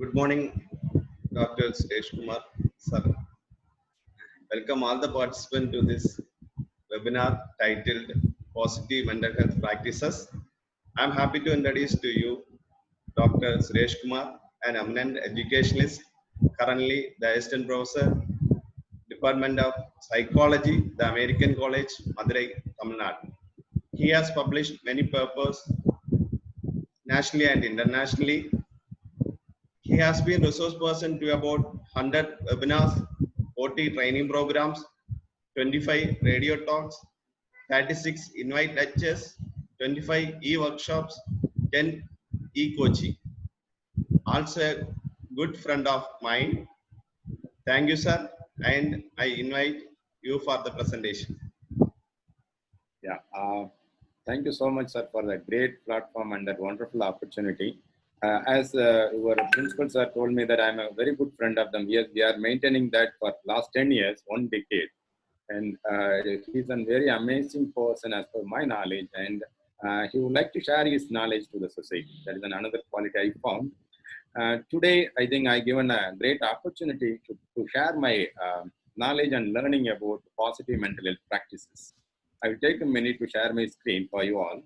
Good morning, Dr.Suresh Kumar, sir. Welcome all the participants to this webinar titled Positive Mental Health Practices. I'm happy to introduce to you Dr. Suresh Kumar, an eminent educationalist, currently the Assistant Professor, Department of Psychology, the American College, Madurai, Tamil Nadu. He has published many papers nationally and internationally. He has been resource person to about 100 webinars, 40 training programs, 25 radio talks, 36 invite lectures, 25 e-workshops, 10 e-coaching. Also a good friend of mine. Thank you, sir. And I invite you for the presentation. Yeah, thank you so much, sir, for that great platform and that wonderful opportunity. As your principal sir told me that I'm a very good friend of them. We are maintaining that for last 10 years, 1 decade. And he's a very amazing person as per my knowledge. And he would like to share his knowledge to the society. That is another quality I found. Today, I think I given a great opportunity to share my knowledge and learning about positive mental health practices. I will take a minute to share my screen for you all.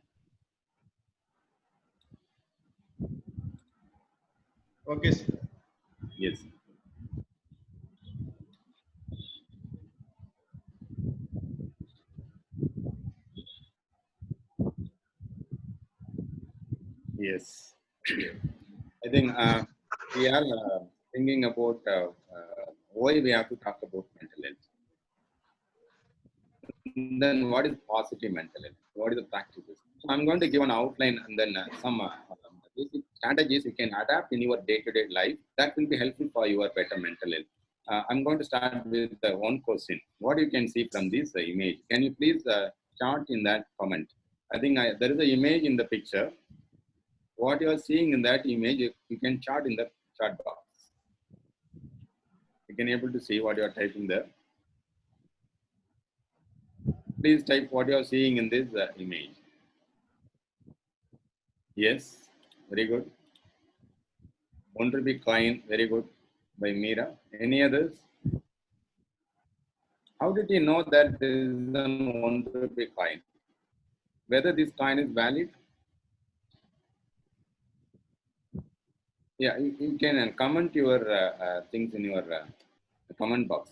Okay, sir. Yes. Yes. I think we are thinking about why we have to talk about mental health. Then what is positive mental health? What is the practices? So I'm going to give an outline and then some basic strategies you can adapt in your day-to-day life that will be helpful for your better mental health. I'm going to start with one question. What you can see from this image? Can you please chart in that comment? I think there is an image in the picture. What you are seeing in that image, you can chart in the chat box. You can able to see what you are typing there. Please type what you are seeing in this image. Yes, very good. Want to be coin, very good, by Meera. Any others? How did you know that there is an 1 rupee coin? Whether this coin is valid? Yeah, you can comment your things in your comment box.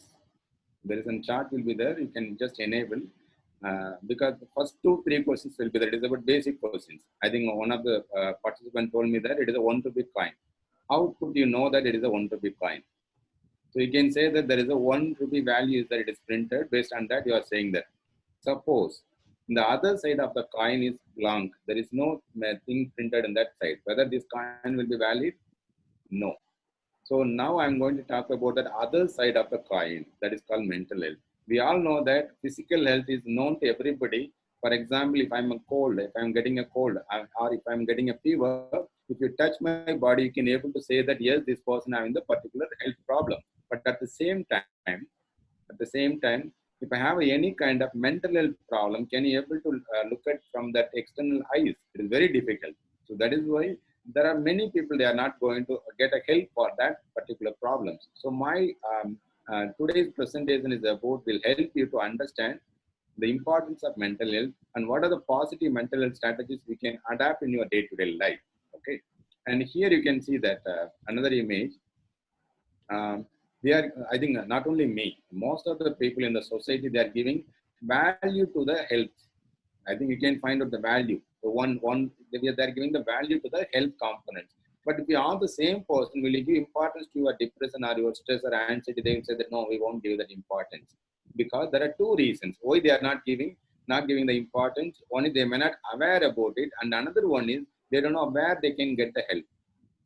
There is a chart will be there. You can just enable because the first 2-3 questions will be there. It is about basic questions. I think one of the participants told me that it is a 1 rupee coin. How could you know that it is a 1 rupee coin? So you can say that there is a 1 rupee value that it is printed. Based on that, you are saying that. Suppose the other side of the coin is blank. There is no thing printed on that side. Whether this coin will be valid? No. So now I'm going to talk about that other side of the coin that is called mental health. We all know that physical health is known to everybody. For example, if I'm a cold, if I'm getting a cold, or if I'm getting a fever, if you touch my body, you can able to say that yes, this person having the particular health problem. But at the same time, if I have any kind of mental health problem, can you able to look at from that external eyes? It is very difficult. So that is why there are many people, they are not going to get a help for that particular problems. So my today's presentation is about, will help you to understand the importance of mental health and what are the positive mental health strategies we can adapt in your day-to-day life. Okay. And here you can see that another image. We are, I think not only me, most of the people in the society, they are giving value to the health. I think you can find out the value. They are giving the value to the health components. But if you are the same person, will you give importance to your depression or your stress or anxiety? They will say that no, we won't give that importance. Because there are 2 reasons why they are not giving the importance. One is they may not aware about it, and another one is they don't know where they can get the help.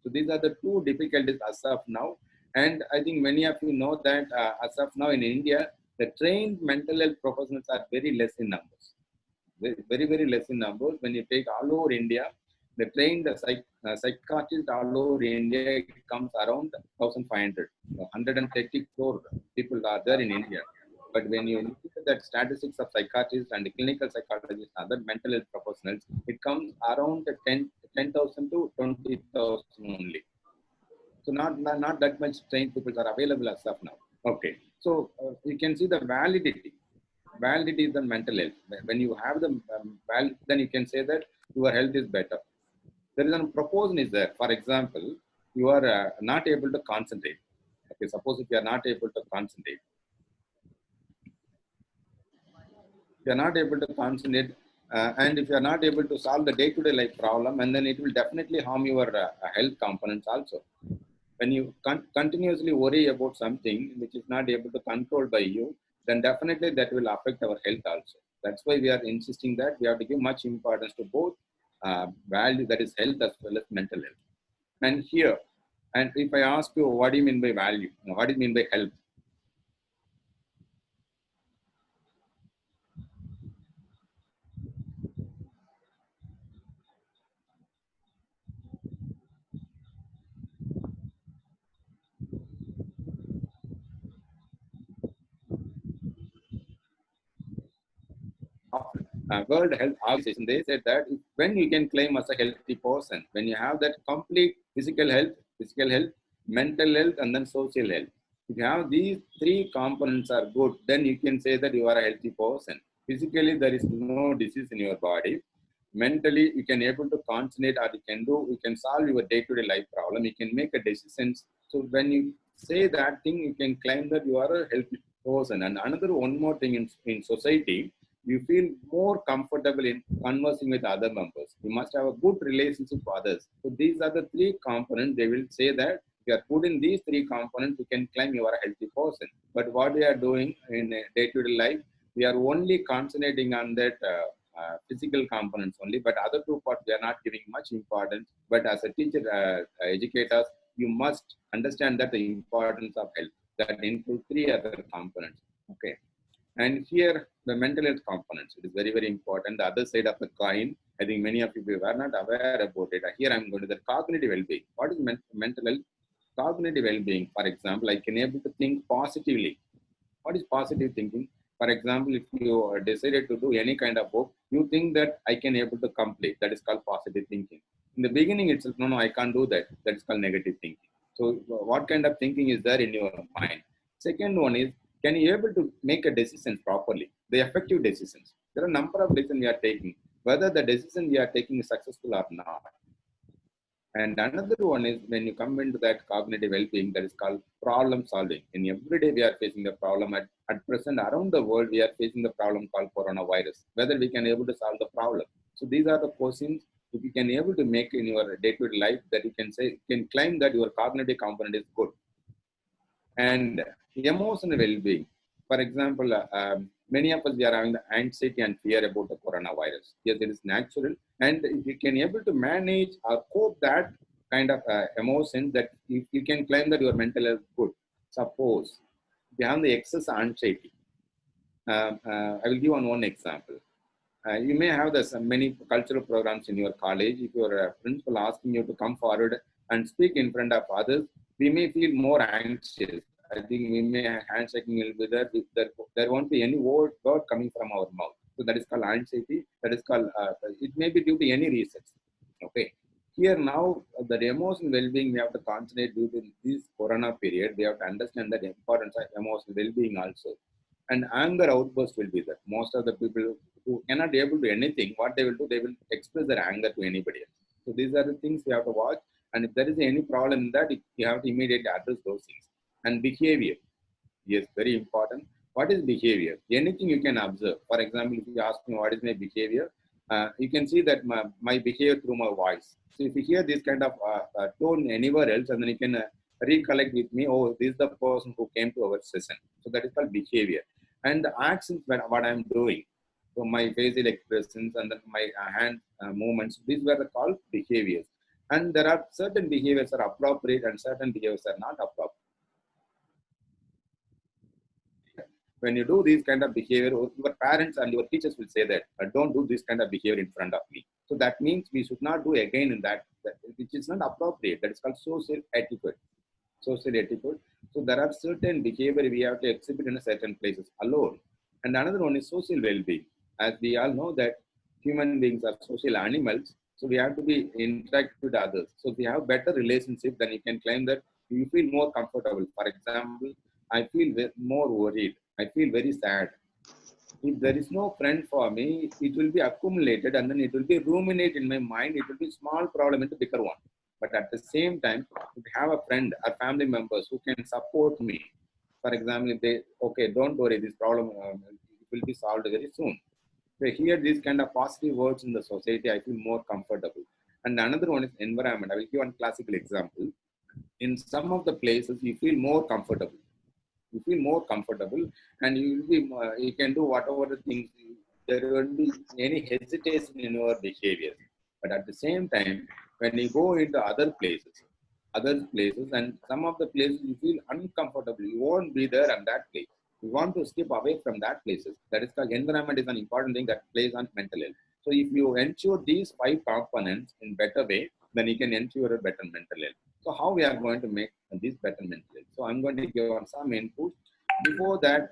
So these are the 2 difficulties as of now. And I think many of you know that as of now in India, the trained mental health professionals are very less in numbers. Very, very less in numbers. When you take all over India, the trained psychiatrists all over India, it comes around 1,500. 130 crore people are there in India. But when you look at that statistics of psychiatrists and clinical psychologists, other mental health professionals, it comes around 10,000 to 20,000 only. So not that much trained people are available as of now. Okay. So you can see the validity. Validity is the mental health. When you have the then you can say that your health is better. There is a proposal is there. For example, you are not able to concentrate. Okay, suppose if you are not able to concentrate, you are not able to concentrate, and if you are not able to solve the day-to-day life problem, and then it will definitely harm your health components also. When you continuously worry about something which is not able to control by you, then definitely that will affect our health also. That's why we are insisting that we have to give much importance to both value, that is health, as well as mental health. And here, and if I ask you, what do you mean by value? What do you mean by health? World Health Organization, they said that when you can claim as a healthy person, when you have that complete physical health, mental health, and then social health. If you have these three components are good, then you can say that you are a healthy person. Physically, there is no disease in your body. Mentally, you can able to concentrate, or you can solve your day-to-day life problem. You can make a decisions. So when you say that thing, you can claim that you are a healthy person. And another one more thing in society, you feel more comfortable in conversing with other members. You must have a good relationship with others. So these are the three components. They will say that if you are put in these three components, you can claim you are a healthy person. But what we are doing in day-to-day life, we are only concentrating on that physical components only, but other two parts we are not giving much importance. But as a teacher, educators, you must understand that the importance of health that includes three other components. Okay. And here, the mental health components, it is very, very important. The other side of the coin, I think many of you were not aware about it. Here I'm going to the cognitive well-being. What is mental health? Cognitive well-being, for example, I can able to think positively. What is positive thinking? For example, if you decided to do any kind of work, you think that I can able to complete. That is called positive thinking. In the beginning itself, no, I can't do that. That is called negative thinking. So what kind of thinking is there in your mind? Second one is, can you able to make a decision properly? The effective decisions. There are a number of decisions we are taking. Whether the decision we are taking is successful or not. And another one is when you come into that cognitive well-being, that is called problem solving. In every day we are facing the problem. At present, around the world, we are facing the problem called coronavirus. Whether we can able to solve the problem. So these are the questions if you can able to make in your day-to-day life, that you can say, you can claim that your cognitive component is good. And emotional well-being. For example, many of us we are having the anxiety and fear about the coronavirus. Yes, it is natural, and if you can able to manage or cope that kind of emotion, that you can claim that your mental health is good. Suppose you have the excess anxiety. I will give one example. You may have many cultural programs in your college. If your principal asking you to come forward and speak in front of others, we may feel more anxious. I think we may handshaking will be there. There won't be any word coming from our mouth. So that is called anxiety. That is called, it may be due to any reasons. Okay. Here now, the emotional well-being we have to concentrate due to this corona period. We have to understand that importance of emotional well-being also. And anger outburst will be there. Most of the people who cannot be able to do anything, what they will do, they will express their anger to anybody else. So these are the things we have to watch. And if there is any problem in that, you have to immediately address those things. And behavior, yes, very important. What is behavior? Anything you can observe. For example, if you ask me what is my behavior, you can see that my behavior through my voice. So if you hear this kind of tone anywhere else, and then you can recollect with me, oh, this is the person who came to our session. So that is called behavior. And the actions, what I'm doing. So my facial expressions and then my hand movements, these were called behaviors. And there are certain behaviors are appropriate and certain behaviors are not appropriate. When you do these kind of behavior, your parents and your teachers will say that, don't do this kind of behavior in front of me. So that means we should not do again in that which is not appropriate. That is called social etiquette. Social etiquette. So there are certain behavior we have to exhibit in certain places alone. And another one is social well-being. As we all know that human beings are social animals, so we have to be interact with others. So if we have better relationship, then you can claim that you feel more comfortable. For example, I feel more worried. I feel very sad. If there is no friend for me, it will be accumulated and then it will be ruminate in my mind. It will be small problem into bigger one. But at the same time, if I have a friend or family members who can support me, for example, if they, okay, don't worry, this problem it will be solved very soon. So hear these kind of positive words in the society, I feel more comfortable. And another one is environment. I will give one classical example. In some of the places, you feel more comfortable. You feel more comfortable, and you will be you can do whatever the things. There won't be any hesitation in your behavior. But at the same time, when you go into other places, and some of the places you feel uncomfortable, you won't be there in that place. You want to skip away from that places. That is called environment is an important thing that plays on mental health. So if you ensure these five components in better way, then you can ensure a better mental health. So how we are going to make this better mental health? So I'm going to give on some input. Before that,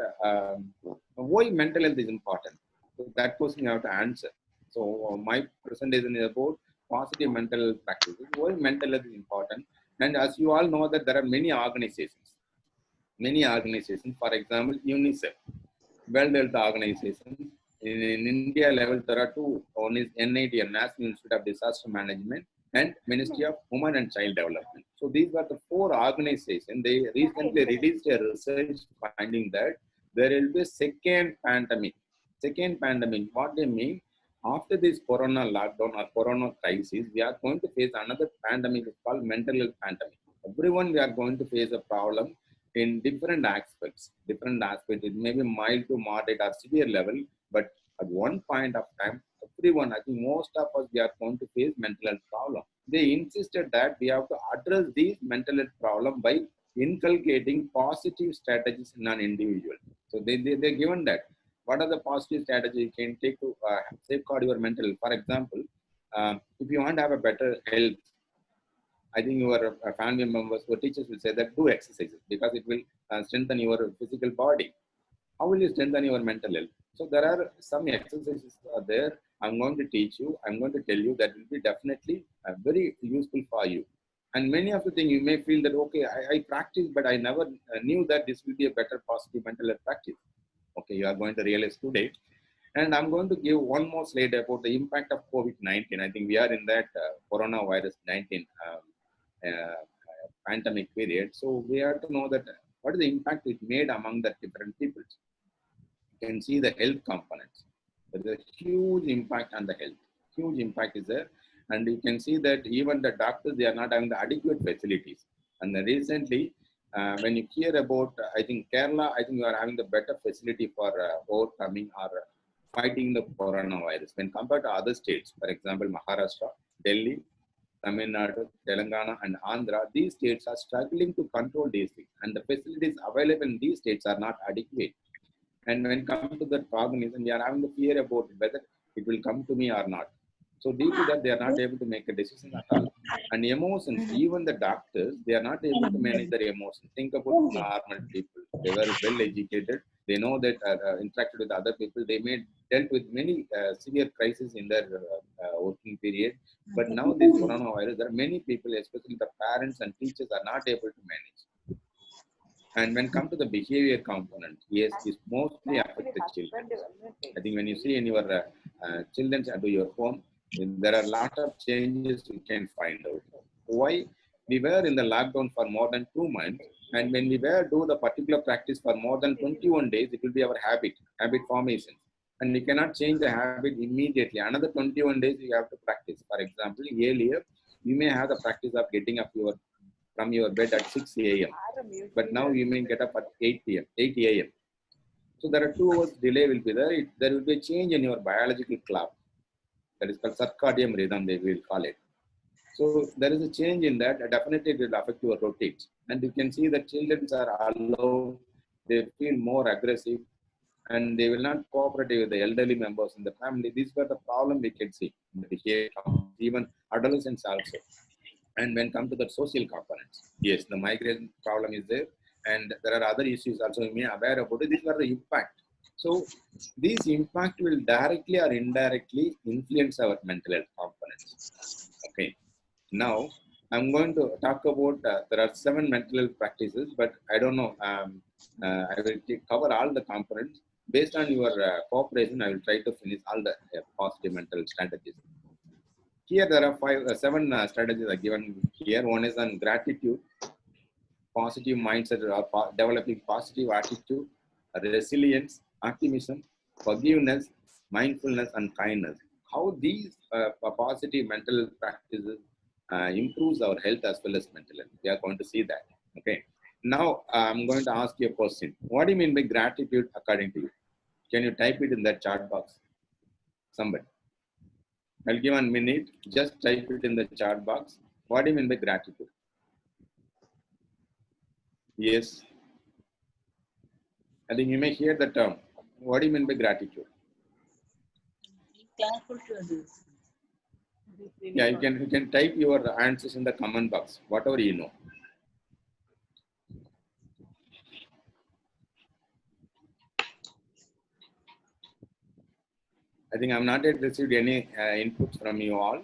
why mental health is important? So that question you have to answer. So my presentation is about positive mental health practices. Why mental health is important? And as you all know that there are many organizations. Many organizations, for example, UNICEF, World Health Organization. In India level, there are two. One is NID, National Institute of Disaster Management, and Ministry of Women and Child Development. So these were the four organizations. They recently released a research finding that there will be a second pandemic. Second pandemic, what they mean? After this corona lockdown or corona crisis, we are going to face another pandemic. It's called mental health pandemic. Everyone, we are going to face a problem in different aspects. Different aspects. It may be mild to moderate or severe level, but at one point of time, everyone, I think most of us, we are going to face mental health problem. They insisted that we have to address these mental health problem by inculcating positive strategies in an individual. So they're given that. What are the positive strategies you can take to safeguard your mental health? For example, if you want to have a better health, I think your family members or teachers will say that do exercises because it will strengthen your physical body. How will you strengthen your mental health? So there are some exercises are there. I'm going to teach you. I'm going to tell you that will be definitely very useful for you. And many of the things you may feel that, okay, I practice, but I never knew that this will be a better positive mental health practice. Okay, you are going to realize today. And I'm going to give one more slide about the impact of COVID-19. I think we are in that coronavirus 19 pandemic period. So we have to know that what is the impact it made among the different people. You can see the health components. There is a huge impact on the health. Huge impact is there. And you can see that even the doctors, they are not having the adequate facilities. And recently, when you hear about, I think Kerala, I think you are having the better facility for overcoming or fighting the coronavirus when compared to other states. For example, Maharashtra, Delhi, Tamil Nadu, Telangana, and Andhra, these states are struggling to control these things. And the facilities available in these states are not adequate. And when come to the organism, we are having the fear about whether it will come to me or not. So due to that, they are not able to make a decision at all. And emotions, even the doctors, they are not able to manage their emotions. Think about normal people. They were well educated. They know that interacted with other people. They may dealt with many severe crises in their working period. But now this coronavirus, there are many people, especially the parents and teachers, are not able to manage. And when come to the behavior component, yes, is mostly affect the children. I think when you see in your children at your home, there are a lot of changes you can find out. Why? We were in the lockdown for more than 2 months, and when we were do the particular practice for more than 21 days, it will be our habit formation. And we cannot change the habit immediately. Another 21 days you have to practice. For example, earlier, you may have the practice of getting up from your bed at 6 a.m. But now you may get up at 8 p.m., 8 a.m. So there are 2 hours delay will be there. There will be a change in your biological clock. That is called circadian rhythm, they will call it. So there is a change in that. Definitely it will affect your routines. And you can see that children are allowed, they feel more aggressive, and they will not cooperate with the elderly members in the family. These were the problem we can see in the behavior, even adolescents also. And when come to the social components, yes, the migration problem is there, and there are other issues also you may aware about it. These are the impact. So these impact will directly or indirectly influence our mental health components. Okay. Now, I'm going to talk about, there are 7 mental health practices, but I don't know. I will cover all the components. Based on your cooperation, I will try to finish all the positive mental strategies. Here, there are 7 strategies are given here. One is on gratitude, positive mindset, or developing positive attitude, resilience, optimism, forgiveness, mindfulness, and kindness. How these positive mental practices improves our health as well as mental health. We are going to see that. Okay. Now I'm going to ask you a question. What do you mean by gratitude according to you? Can you type it in that chat box? Somebody. I'll give 1 minute. Just type it in the chat box. What do you mean by gratitude? Yes. I think you may hear the term. What do you mean by gratitude? Thankful to others. Yeah, you can type your answers in the comment box, whatever you know. I think I'm not yet received any inputs from you all.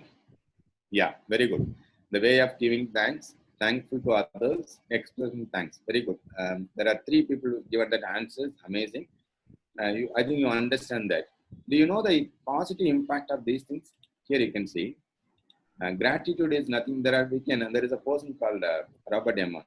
Yeah, very good. The way of giving thanks, thankful to others, expressing thanks. Very good. There are 3 people who given that answers. Amazing. I think you understand that. Do you know the positive impact of these things? Here you can see. Gratitude is nothing. There is a person called Robert Emma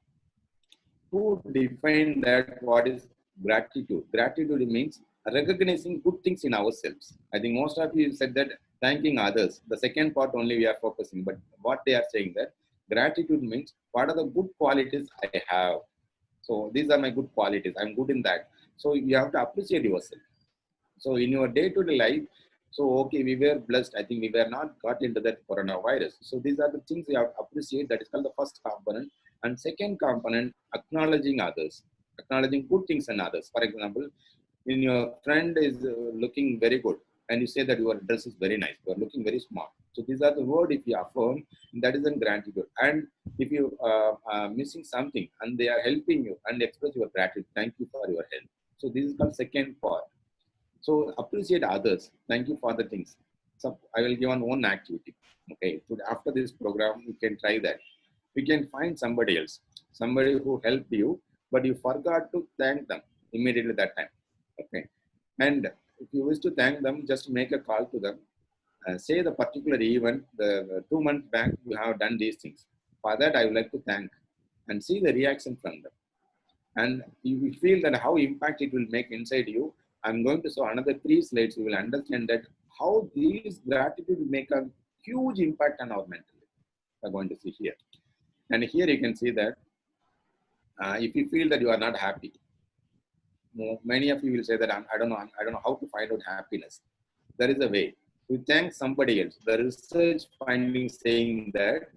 who defined that what is gratitude. Gratitude means recognizing good things in ourselves. I think most of you said that thanking others. The second part only we are focusing, but what they are saying that gratitude means what are the good qualities I have. So these are my good qualities. I'm good in that. So you have to appreciate yourself. So in your day-to-day life, so okay, we were blessed. I think we were not got into that coronavirus. So these are the things you have to appreciate. That is called the first component. And second component, acknowledging others, acknowledging good things in others. For example, when your friend is looking very good, and you say that your dress is very nice, you are looking very smart. So these are the word if you affirm, that is in gratitude. And if you are missing something and they are helping you and express your gratitude, thank you for your help. So this is called second part. So appreciate others. Thank you for the things. So I will give one activity. Okay. So after this program, you can try that. You can find somebody else, somebody who helped you, but you forgot to thank them immediately that time. Okay. And if you wish to thank them, just make a call to them. Say the particular event, the 2 months back, you have done these things. For that, I would like to thank and see the reaction from them. And you will feel that how impact it will make inside you. I'm going to show another 3 slides. You will understand that how these gratitude will make a huge impact on our mental health. I'm going to see here. And here you can see that if you feel that you are not happy, many of you will say that I don't know how to find out happiness. There is a way. You thank somebody else. The research findings saying that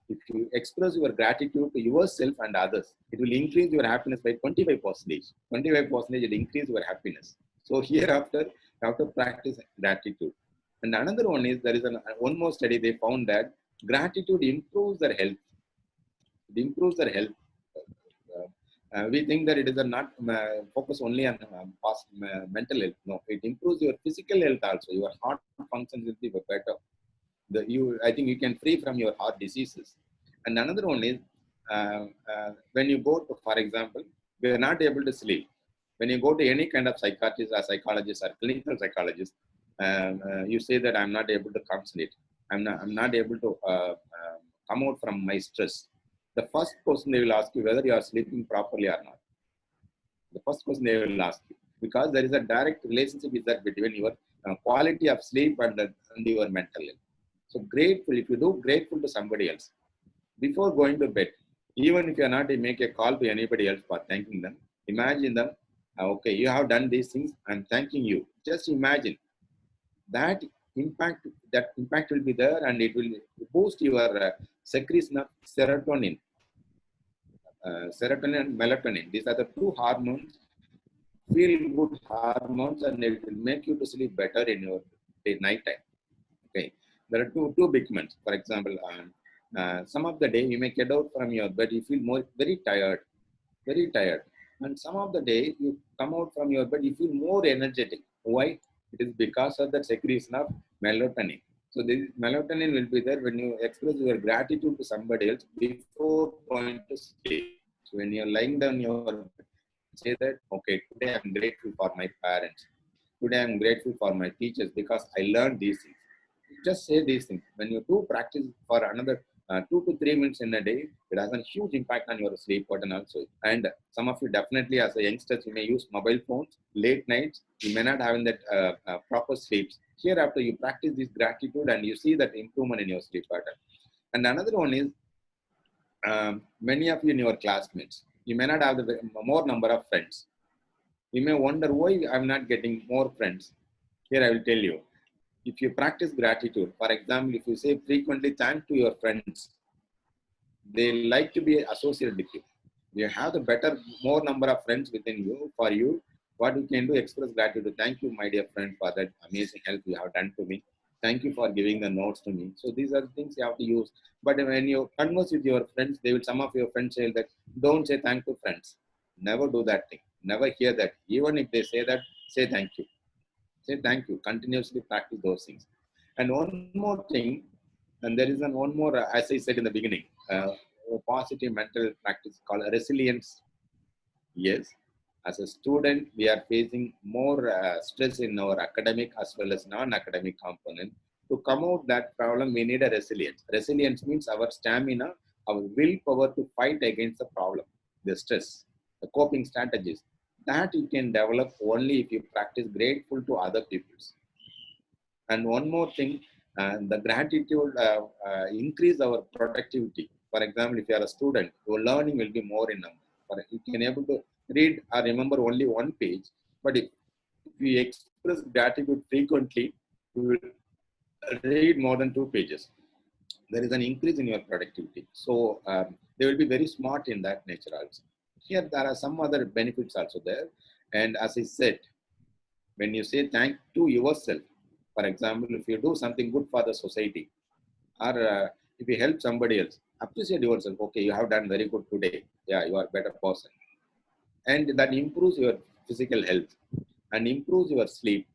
if you express your gratitude to yourself and others, it will increase your happiness by 25%. 25% will increase your happiness. So hereafter, you have to practice gratitude. And another one is, there is one more study they found that gratitude improves their health. It improves their health. We think that it is not focus only on mental health. No, it improves your physical health also. Your heart functions will be better. I think you can free from your heart diseases. And another one is when you go to, for example, we are not able to sleep. When you go to any kind of psychiatrist or psychologist or clinical psychologist, you say that I'm not able to concentrate. I'm not able to come out from my stress. The first question they will ask you whether you are sleeping properly or not. The first question they will ask you, because there is a direct relationship is that between your quality of sleep and your mental health. So grateful, if you do grateful to somebody else before going to bed, even if you are not to make a call to anybody else for thanking them, imagine them. Okay, you have done these things. I'm thanking you. Just imagine that impact. That impact will be there, and it will boost your secretion of serotonin. Serotonin and melatonin. These are the 2 hormones, feel good hormones, and it will make you to sleep better in your night time. Okay, there are two big ones. For example, some of the day you may get out from your bed, you feel very tired, and some of the day you come out from your bed, you feel more energetic. Why? It is because of the secretion of melatonin. So the melatonin will be there when you express your gratitude to somebody else before going to sleep. So when you're lying down your bed, say that, okay, today I'm grateful for my parents. Today I'm grateful for my teachers because I learned these things. Just say these things. When you do practice for another 2 to 3 minutes in a day, it has a huge impact on your sleep pattern also. And some of you definitely, as a youngsters, you may use mobile phones late nights. You may not having that proper sleeps. Hereafter, you practice this gratitude and you see that improvement in your sleep pattern. And another one is many of you in your classmates, you may not have the more number of friends. You may wonder why I'm not getting more friends. Here I will tell you. If you practice gratitude, for example, if you say frequently thank to your friends, they like to be associated with you. You have the better, more number of friends within you. For you, what you can do, express gratitude. Thank you, my dear friend, for that amazing help you have done to me. Thank you for giving the notes to me. So these are the things you have to use. But when you converse with your friends, they will, some of your friends say that, don't say thank to friends. Never do that thing. Never hear that. Even if they say that, say thank you. Say thank you. Continuously practice those things. And one more thing, and there is one more, as I said in the beginning, a positive mental practice called resilience. Yes, as a student, we are facing more stress in our academic as well as non-academic component. To come out that problem, we need a resilience. Resilience means our stamina, our willpower to fight against the problem, the stress, the coping strategies. That you can develop only if you practice grateful to other people's. And one more thing, the gratitude increase our productivity. For example, if you are a student, your learning will be more in number. You can able to read or remember only one page, but if you express gratitude frequently, you will read more than 2 pages. There is an increase in your productivity. So they will be very smart in that nature also. Here, there are some other benefits also there. And as I said, when you say thank to yourself, for example, if you do something good for the society, or if you help somebody else, appreciate yourself. Okay, you have done very good today. Yeah, you are a better person. And that improves your physical health and improves your sleep,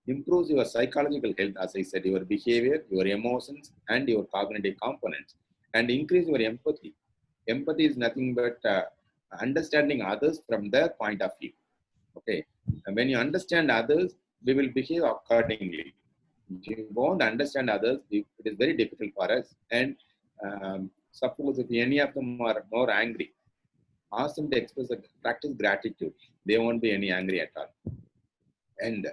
improves your psychological health, as I said, your behavior, your emotions, and your cognitive components, and increase your empathy. Empathy is nothing but understanding others from their point of view. Okay, and when you understand others, we will behave accordingly. If you won't understand others, it is very difficult for us. And suppose if any of them are more angry, ask them to express practice gratitude. They won't be any angry at all. And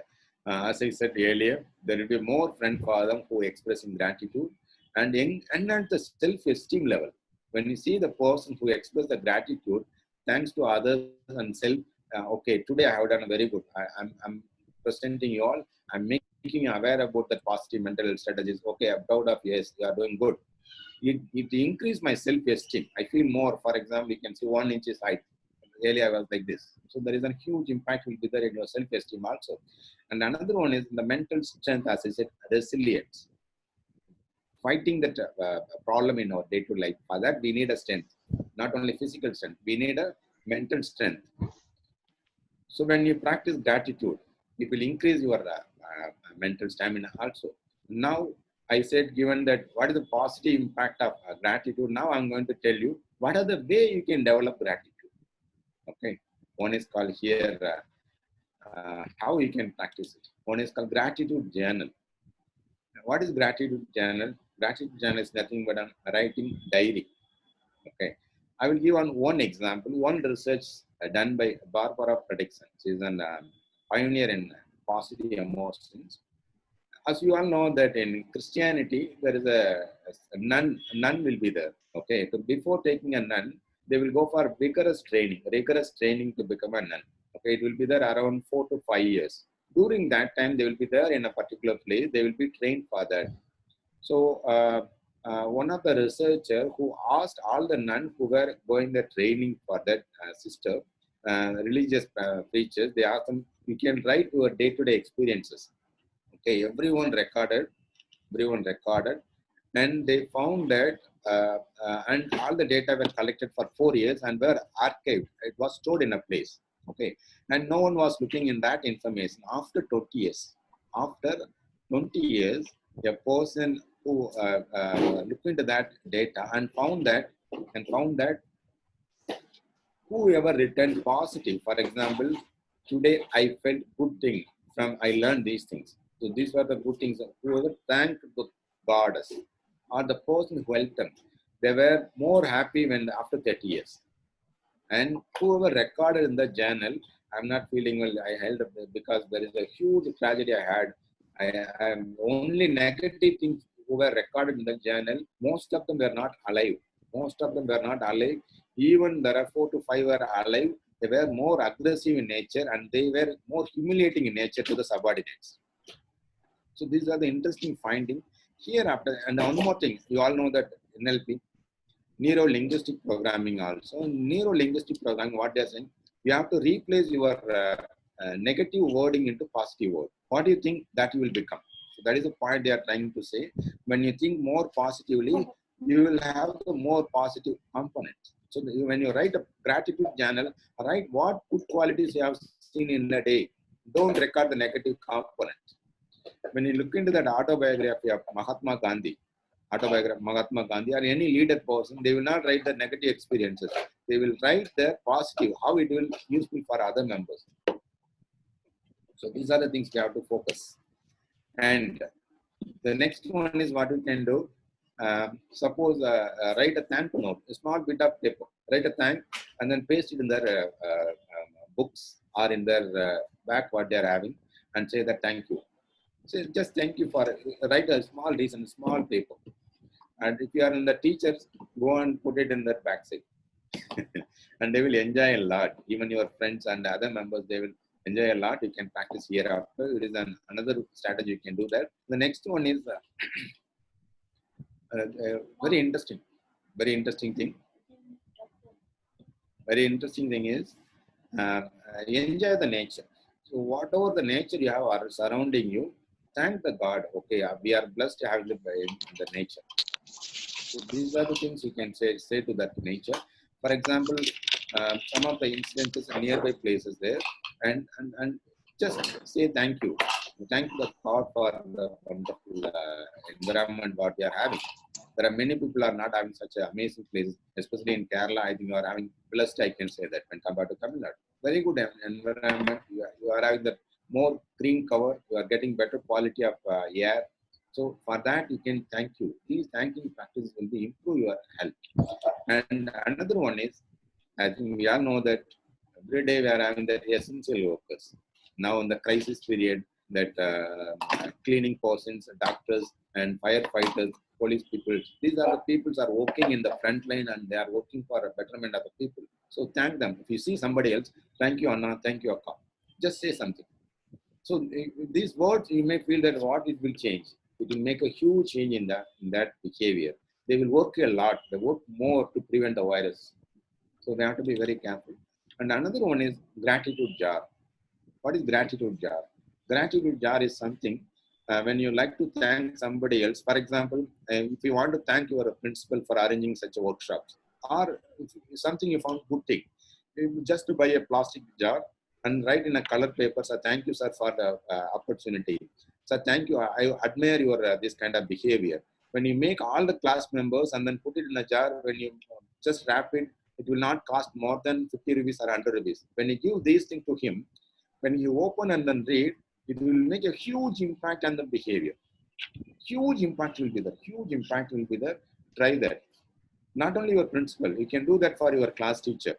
as I said earlier, there will be more friend for them who expressing gratitude and at the self-esteem level. When you see the person who express the gratitude, thanks to others and self, okay, today I have done very good. I'm presenting you all. I'm making you aware about the positive mental strategies. Okay, I'm proud of you. Yes, you are doing good. It increased my self-esteem. I feel more. For example, you can see 1 inch height. Earlier I was like this. So there is a huge impact will be there in your self-esteem also. And another one is the mental strength, as I said, resilience. Fighting that problem in our day-to-day life. For that, we need a strength, not only physical strength. We need a mental strength. So when you practice gratitude, it will increase your mental stamina also. Now, I said, given that what is the positive impact of gratitude, now I'm going to tell you what are the way you can develop gratitude. Okay, one is called here how you can practice it. One is called gratitude journal. What is gratitude journal? Gratitude journal is nothing but a writing diary. Okay, I will give one example. One research done by Barbara Fredrickson. She is a pioneer in positive emotions. As you all know that in Christianity there is a nun. Nun will be there. Okay, so before taking a nun, they will go for rigorous training to become a nun. Okay, it will be there around 4 to 5 years. During that time, they will be there in a particular place. They will be trained for that. So one of the researcher who asked all the nuns who were going the training for that sister, religious preachers, they asked them, you can write your day-to-day experiences. Okay, everyone recorded, and they found that and all the data were collected for 4 years and were archived. It was stored in a place. Okay, and no one was looking in that information. After 20 years, A person who looked into that data and found that whoever returned positive, for example, today I felt good thing from I learned these things. So these were the good things. Whoever thanked the goddess or the person who helped them, they were more happy when after 30 years. And whoever recorded in the journal, I'm not feeling well. I held up because there is a huge tragedy I had. I am only negative things who were recorded in the journal. Most of them were not alive. Most of them were not alive. Even there are 4 to 5 were alive. They were more aggressive in nature and they were more humiliating in nature to the subordinates. So these are the interesting findings. Here after, and one more thing, you all know that NLP, neuro-linguistic programming also. Neuro-linguistic programming, what they're saying, you have to replace your negative wording into positive word. What do you think that you will become? So that is the point they are trying to say. When you think more positively, you will have the more positive components. So when you write a gratitude journal, write what good qualities you have seen in a day. Don't record the negative components. When you look into that autobiography of Mahatma Gandhi, Mahatma Gandhi, or any leader person, they will not write the negative experiences. They will write the positive, how it will be useful for other members. So these are the things we have to focus. And the next one is what we can do. Suppose write a thank note, a small bit of paper, write a thank, and then paste it in their books or in their back what they are having, and say that thank you. So just thank you for write a small reason, small paper. And if you are in the teachers, go and put it in their backside. And they will enjoy a lot. Even your friends and other members, they will enjoy a lot. You can practice hereafter. It is another strategy you can do that. The next one is very interesting. Very interesting thing. Very interesting thing is enjoy the nature. So whatever the nature you have are surrounding you, thank the God. Okay, we are blessed to have the nature. So these are the things you can say to that nature. For example, some of the incidences in nearby places there, and just say thank you. Thank the God for the wonderful environment what we are having. There are many people are not having such amazing places, especially in Kerala. I think you are having blessed. I can say that when compared to Tamil Nadu, very good environment. You are having the more green cover. You are getting better quality of air. So for that, you can thank you. These thanking practices will be improve your health. And another one is, I think we all know that every day we are having the essential workers. Now in the crisis period, that cleaning persons, doctors, and firefighters, police people. These are the people who are working in the front line and they are working for a betterment of the people. So thank them. If you see somebody else, thank you Anna, thank you Akka. Just say something. So these words, you may feel that what it will change. It will make a huge change in that behavior. They will work a lot. They work more to prevent the virus. So they have to be very careful. And another one is gratitude jar. What is gratitude jar? Gratitude jar is something when you like to thank somebody else. For example, if you want to thank your principal for arranging such a workshops, or something you found good thing, you just to buy a plastic jar and write in a color paper, "Sir, thank you, sir, for the opportunity. Sir, thank you. I admire your this kind of behavior." When you make all the class members and then put it in a jar, when you just wrap it, it will not cost more than 50 rupees or 100 rupees. When you give these things to him, when you open and then read, it will make a huge impact on the behavior. Huge impact will be there. Huge impact will be there. Try that. Not only your principal, you can do that for your class teacher.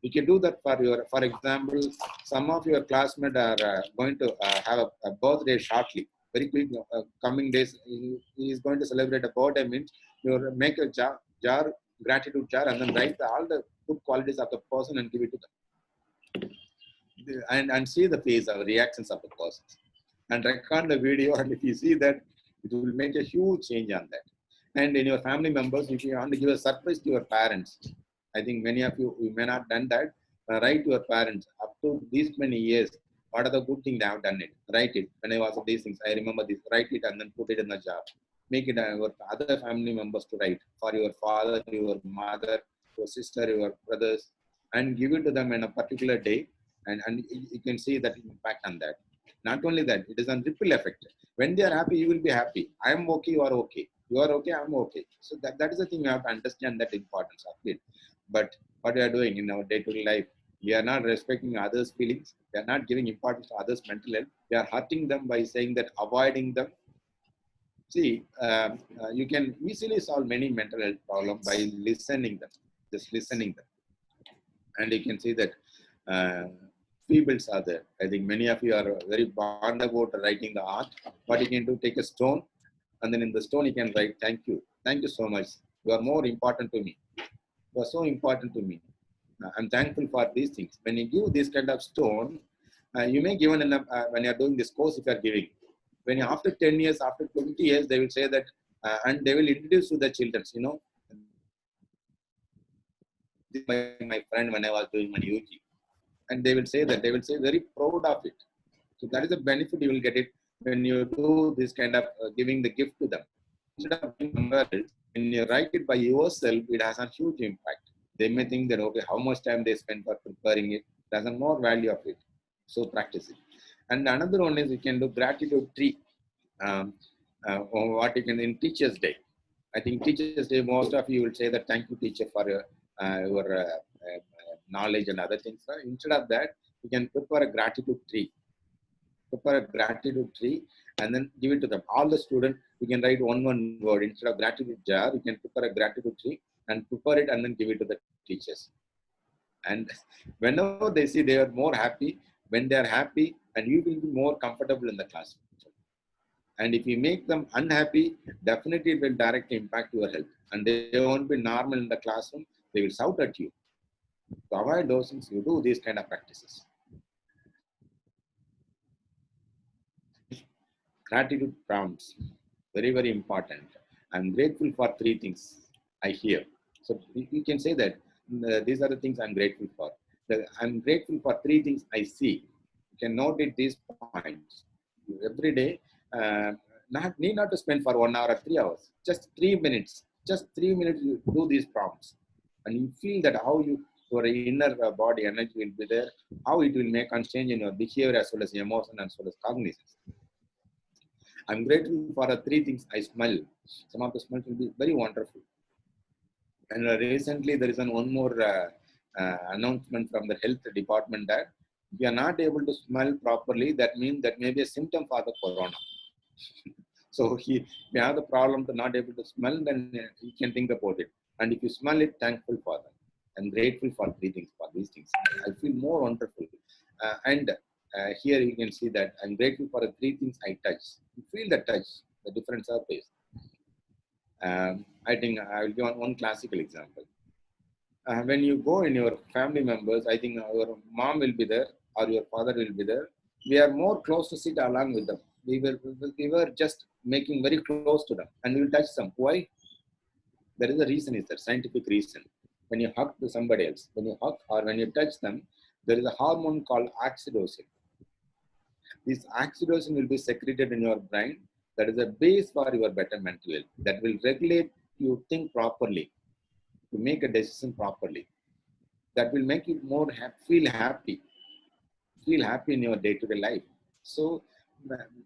You can do that for example, some of your classmates are going to have a birthday shortly. Very quick, coming days, he is going to celebrate a birthday. Means you make a jar, gratitude jar, and then write all the good qualities of the person and give it to them. And see the face or reactions of the person. And record the video, and if you see that, it will make a huge change on that. And in your family members, if you want to give a surprise to your parents, I think many of you may not done that. Write to your parents up to these many years. What are the good things they have done it? Write it. When I was these things, I remember this. Write it and then put it in the jar. Make it your other family members to write for your father, your mother, your sister, your brothers, and give it to them in a particular day. And you can see that impact on that. Not only that, it is a ripple effect. When they are happy, you will be happy. I am okay, you are okay. You are okay, I am okay. So that is the thing we have to understand, that importance of it. But what we are doing in our day-to-day life, we are not respecting others' feelings. We are not giving importance to others' mental health. We are hurting them by saying that, avoiding them. See, you can easily solve many mental health problems by listening them, just listening them. And you can see that feebles are there. I think many of you are very fond about writing the art. What you can do, take a stone, and then in the stone you can write, thank you. Thank you so much. You are more important to me. You are so important to me. I'm thankful for these things. When you give this kind of stone, you may give when you are doing this course, if you are giving. When you, after 10 years, after 20 years, they will say that, and they will introduce to the children, this is my friend when I was doing my UG. And they will say that, they will say very proud of it. So that is the benefit you will get it when you do this kind of giving the gift to them. Instead of giving somewhere else, when you write it by yourself, it has a huge impact. They may think that, okay, how much time they spend for preparing it, there's a more value of it. So practice it. And another one is you can do gratitude tree. Or what you can in Teachers' Day. I think Teachers' Day, most of you will say that thank you, teacher, for your knowledge and other things. Instead of that, you can prepare a gratitude tree. Prepare a gratitude tree and then give it to them. All the students, you can write one word. Instead of gratitude jar, you can prepare a gratitude tree and prepare it and then give it to the teachers. And whenever they see, they are more happy. When they are happy, and you will be more comfortable in the classroom. And if you make them unhappy, definitely it will directly impact your health. And they won't be normal in the classroom. They will shout at you. To avoid those things, you do these kind of practices. Gratitude prompts, very, very important. I'm grateful for three things I hear. So you can say that these are the things I'm grateful for. I'm grateful for three things I see. You can note it these points. Every day, uh, need not to spend for 1 hour or 3 hours. Just 3 minutes. Just 3 minutes you do these prompts. And you feel that how your inner body energy will be there, how it will make a change in your behavior as well as emotion as well as cognition. I'm grateful for the three things I smell. Some of the smells will be very wonderful. And recently there is one more announcement from the health department that if you are not able to smell properly, that means that may be a symptom for the corona. So if you have the problem to not able to smell, then you can think about it. And if you smell it, thankful for them. I'm grateful for three things, for these things. I feel more wonderful. And here you can see that I'm grateful for the three things I touch. You feel the touch, the different surface. I think I will give one classical example. When you go in your family members, I think your mom will be there or your father will be there. We are more close to sit along with them. We were just making very close to them and we will touch them. Why? There is a reason, is there scientific reason. When you hug to somebody else, when you hug or when you touch them, there is a hormone called oxytocin. This oxytocin will be secreted in your brain. That is a base for your better mental health. That will regulate you think properly, to make a decision properly. That will make you more feel happy in your day-to-day life. So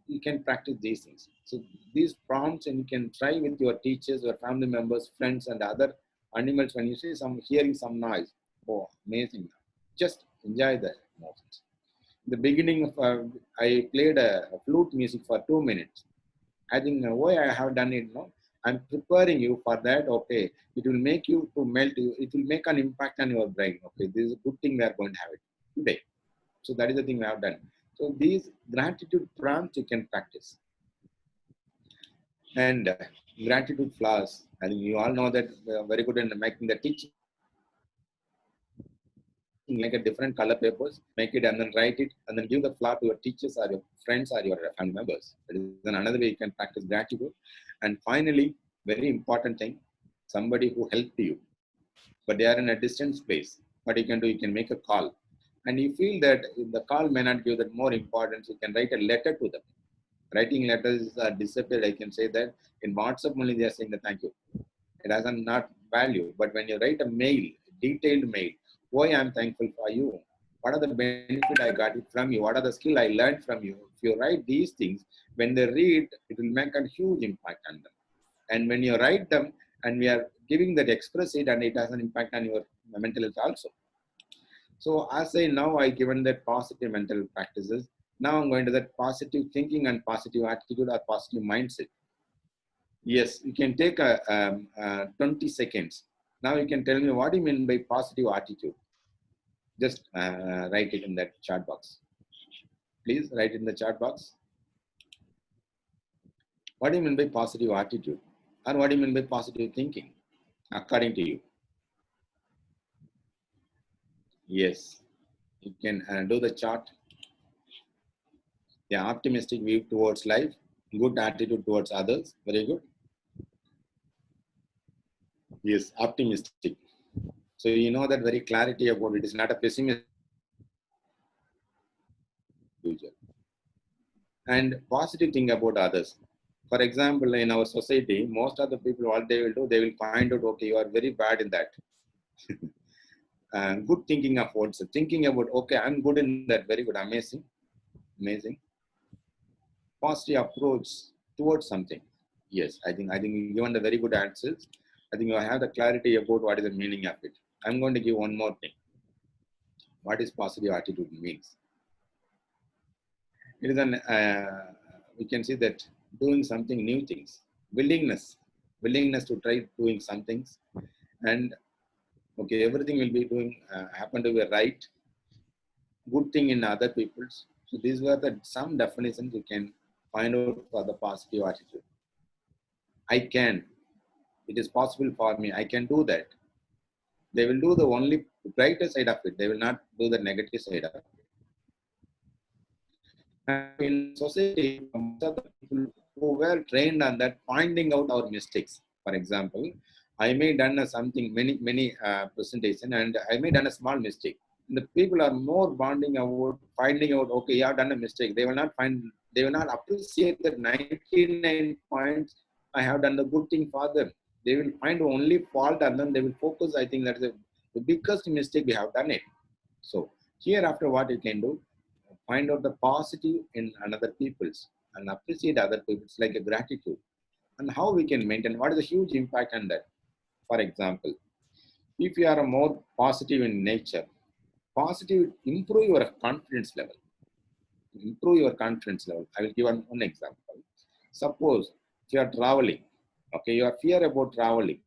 you can practice these things. So these prompts, and you can try with your teachers, your family members, friends, and other animals. When you see hearing some noise, oh, amazing! Just enjoy the emotions. In the beginning of I played a flute music for 2 minutes. I think why I have done it, no? I'm preparing you for that. Okay, it will make you to melt you. It will make an impact on your brain. Okay, this is a good thing we are going to have it today. So that is the thing we have done. So these gratitude prompts you can practice. And gratitude flowers. I think you all know that very good in making the teaching. Make a different color papers, make it and then write it, and then give the flower to your teachers or your friends or your family members. That is another way you can practice gratitude. And finally, very important thing, somebody who helped you, but they are in a distant place. What you can do, you can make a call. And you feel that the call may not give that more importance, you can write a letter to them. Writing letters are disappeared. I can say that in WhatsApp only they are saying the thank you. It has not value. But when you write a mail, detailed mail, why I'm thankful for you, What are the benefit I got it from you? What are the skill I learned from you? If you write these things, when they read, it will make a huge impact on them. And when you write them and we are giving that express it, and it has an impact on your mental health also. So as I now I given that positive mental practices, now I'm going to that positive thinking and positive attitude or positive mindset. Yes, you can take 20 seconds. Now you can tell me what do you mean by positive attitude. Just write it in that chat box. Please write in the chat box. What do you mean by positive attitude? Or what do you mean by positive thinking, according to you? Yes, you can do the chart. The optimistic view towards life, good attitude towards others. Very good. Yes, optimistic. So you know that very clarity about it is not a pessimistic future. And positive thing about others. For example, in our society, most of the people, what they will do, they will find out, okay, you are very bad in that. Good thinking of what's thinking about, okay, I'm good in that, very good, amazing, amazing. Positive approach towards something. Yes, I think you given the very good answers. I think you have the clarity about what is the meaning of it. I'm going to give one more thing. What is positive attitude means? It is an we can see that doing something new things, willingness to try doing some things, and okay, everything will be doing happen to be right, good thing in other people's. So these were the some definitions you can find out for the positive attitude. I can. It is possible for me. I can do that. They will do the only brighter side of it. They will not do the negative side of it. And in society, most of the people who were trained on that, finding out our mistakes. For example, I may done something many presentation, and I may done a small mistake. And the people are more bonding about finding out. Okay, you have done a mistake. They will not find. They will not appreciate the 99 points. I have done the good thing for them. They will find only fault, and then they will focus. I think that's the biggest mistake we have done it. So here, after what you can do, find out the positive in another people's and appreciate other people's like a gratitude, and how we can maintain, what is the huge impact on that. For example, if you are a more positive in nature, positive improve your confidence level. Improve your confidence level. I will give one example. Suppose if you are traveling, okay, you are fear about traveling,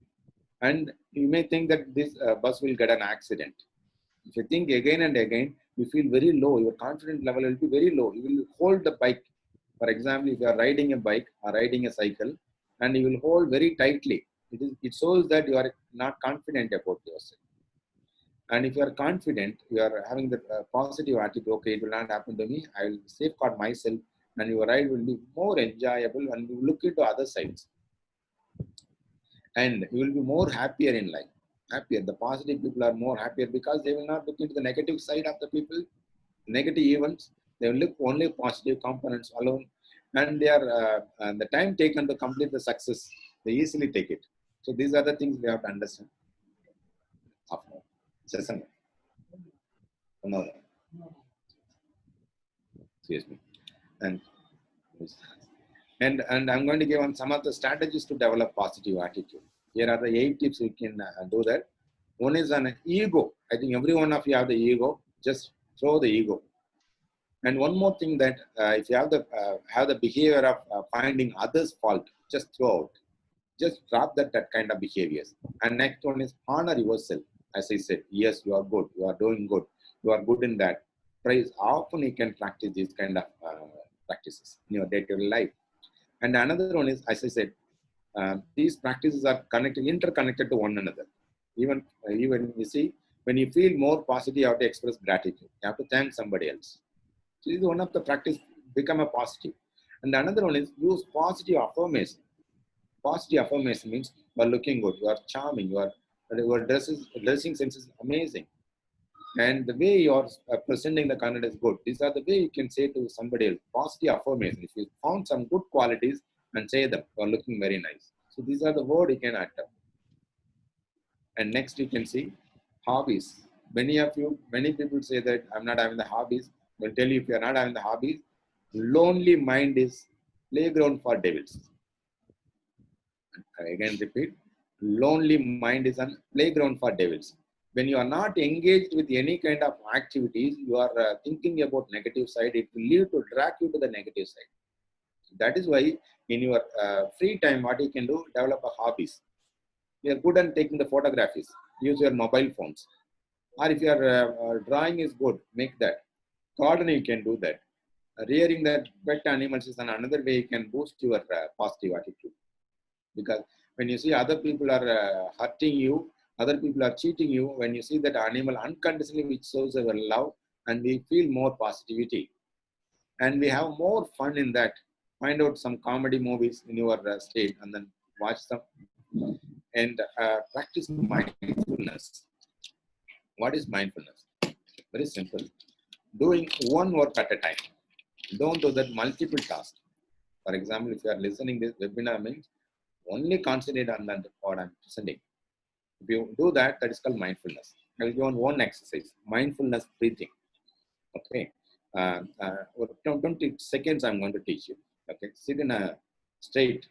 and you may think that this bus will get an accident. If you think again and again, you feel very low. Your confidence level will be very low. You will hold the bike. For example, if you are riding a bike or riding a cycle, and you will hold very tightly, it shows that you are not confident about yourself. And if you are confident, you are having the positive attitude. Okay, it will not happen to me. I will safeguard myself, and your ride will be more enjoyable. And you look into other sides, and you will be more happier in life. Happier. The positive people are more happier because they will not look into the negative side of the people, negative events. They will look only positive components alone, and they are the time taken to complete the success. They easily take it. So these are the things we have to understand. After session, no, excuse me, and and I'm going to give on some of the strategies to develop positive attitude. Here are the 8 tips we can do that. One is an ego. I think every one of you have the ego. Just throw the ego. And one more thing that if you have the behavior of finding others' fault, just throw out. Just drop that kind of behaviors. And next one is honor yourself. As I said, yes, you are good. You are doing good. You are good in that. Praise. Often you can practice these kind of practices in your day-to-day life. And another one is, as I said, these practices are interconnected to one another. Even you see, when you feel more positive, you have to express gratitude. You have to thank somebody else. So this is one of the practice, become a positive. And another one is use positive affirmation. Positive affirmation means you are looking good, you are charming, your dressing sense is amazing. And the way you are presenting the content is good. These are the way you can say to somebody else. Positive affirmation. If you found some good qualities and say them, you are looking very nice. So these are the word you can utter. And next you can see hobbies. Many people say that I'm not having the hobbies. They'll tell you if you're not having the hobbies, lonely mind is playground for devils. I again repeat, lonely mind is a playground for devils. When you are not engaged with any kind of activities, you are thinking about negative side. It will lead to drag you to the negative side. That is why in your free time, what you can do, develop a hobbies. You are good at taking the photographies. Use your mobile phones. Or if your drawing is good, make that. Gardening, you can do that. Rearing that pet animals is another way you can boost your positive attitude. Because when you see other people are hurting you, other people are cheating you, when you see that animal unconditionally which shows our love, and we feel more positivity. And we have more fun in that. Find out some comedy movies in your state and then watch them and practice mindfulness. What is mindfulness? Very simple. Doing one work at a time. Don't do that multiple tasks. For example, if you are listening this webinar means only concentrate on that what I'm presenting. If you do that, that is called mindfulness. I will go on one exercise, mindfulness breathing. Okay. 20 seconds I'm going to teach you. Okay. Sit in a straight.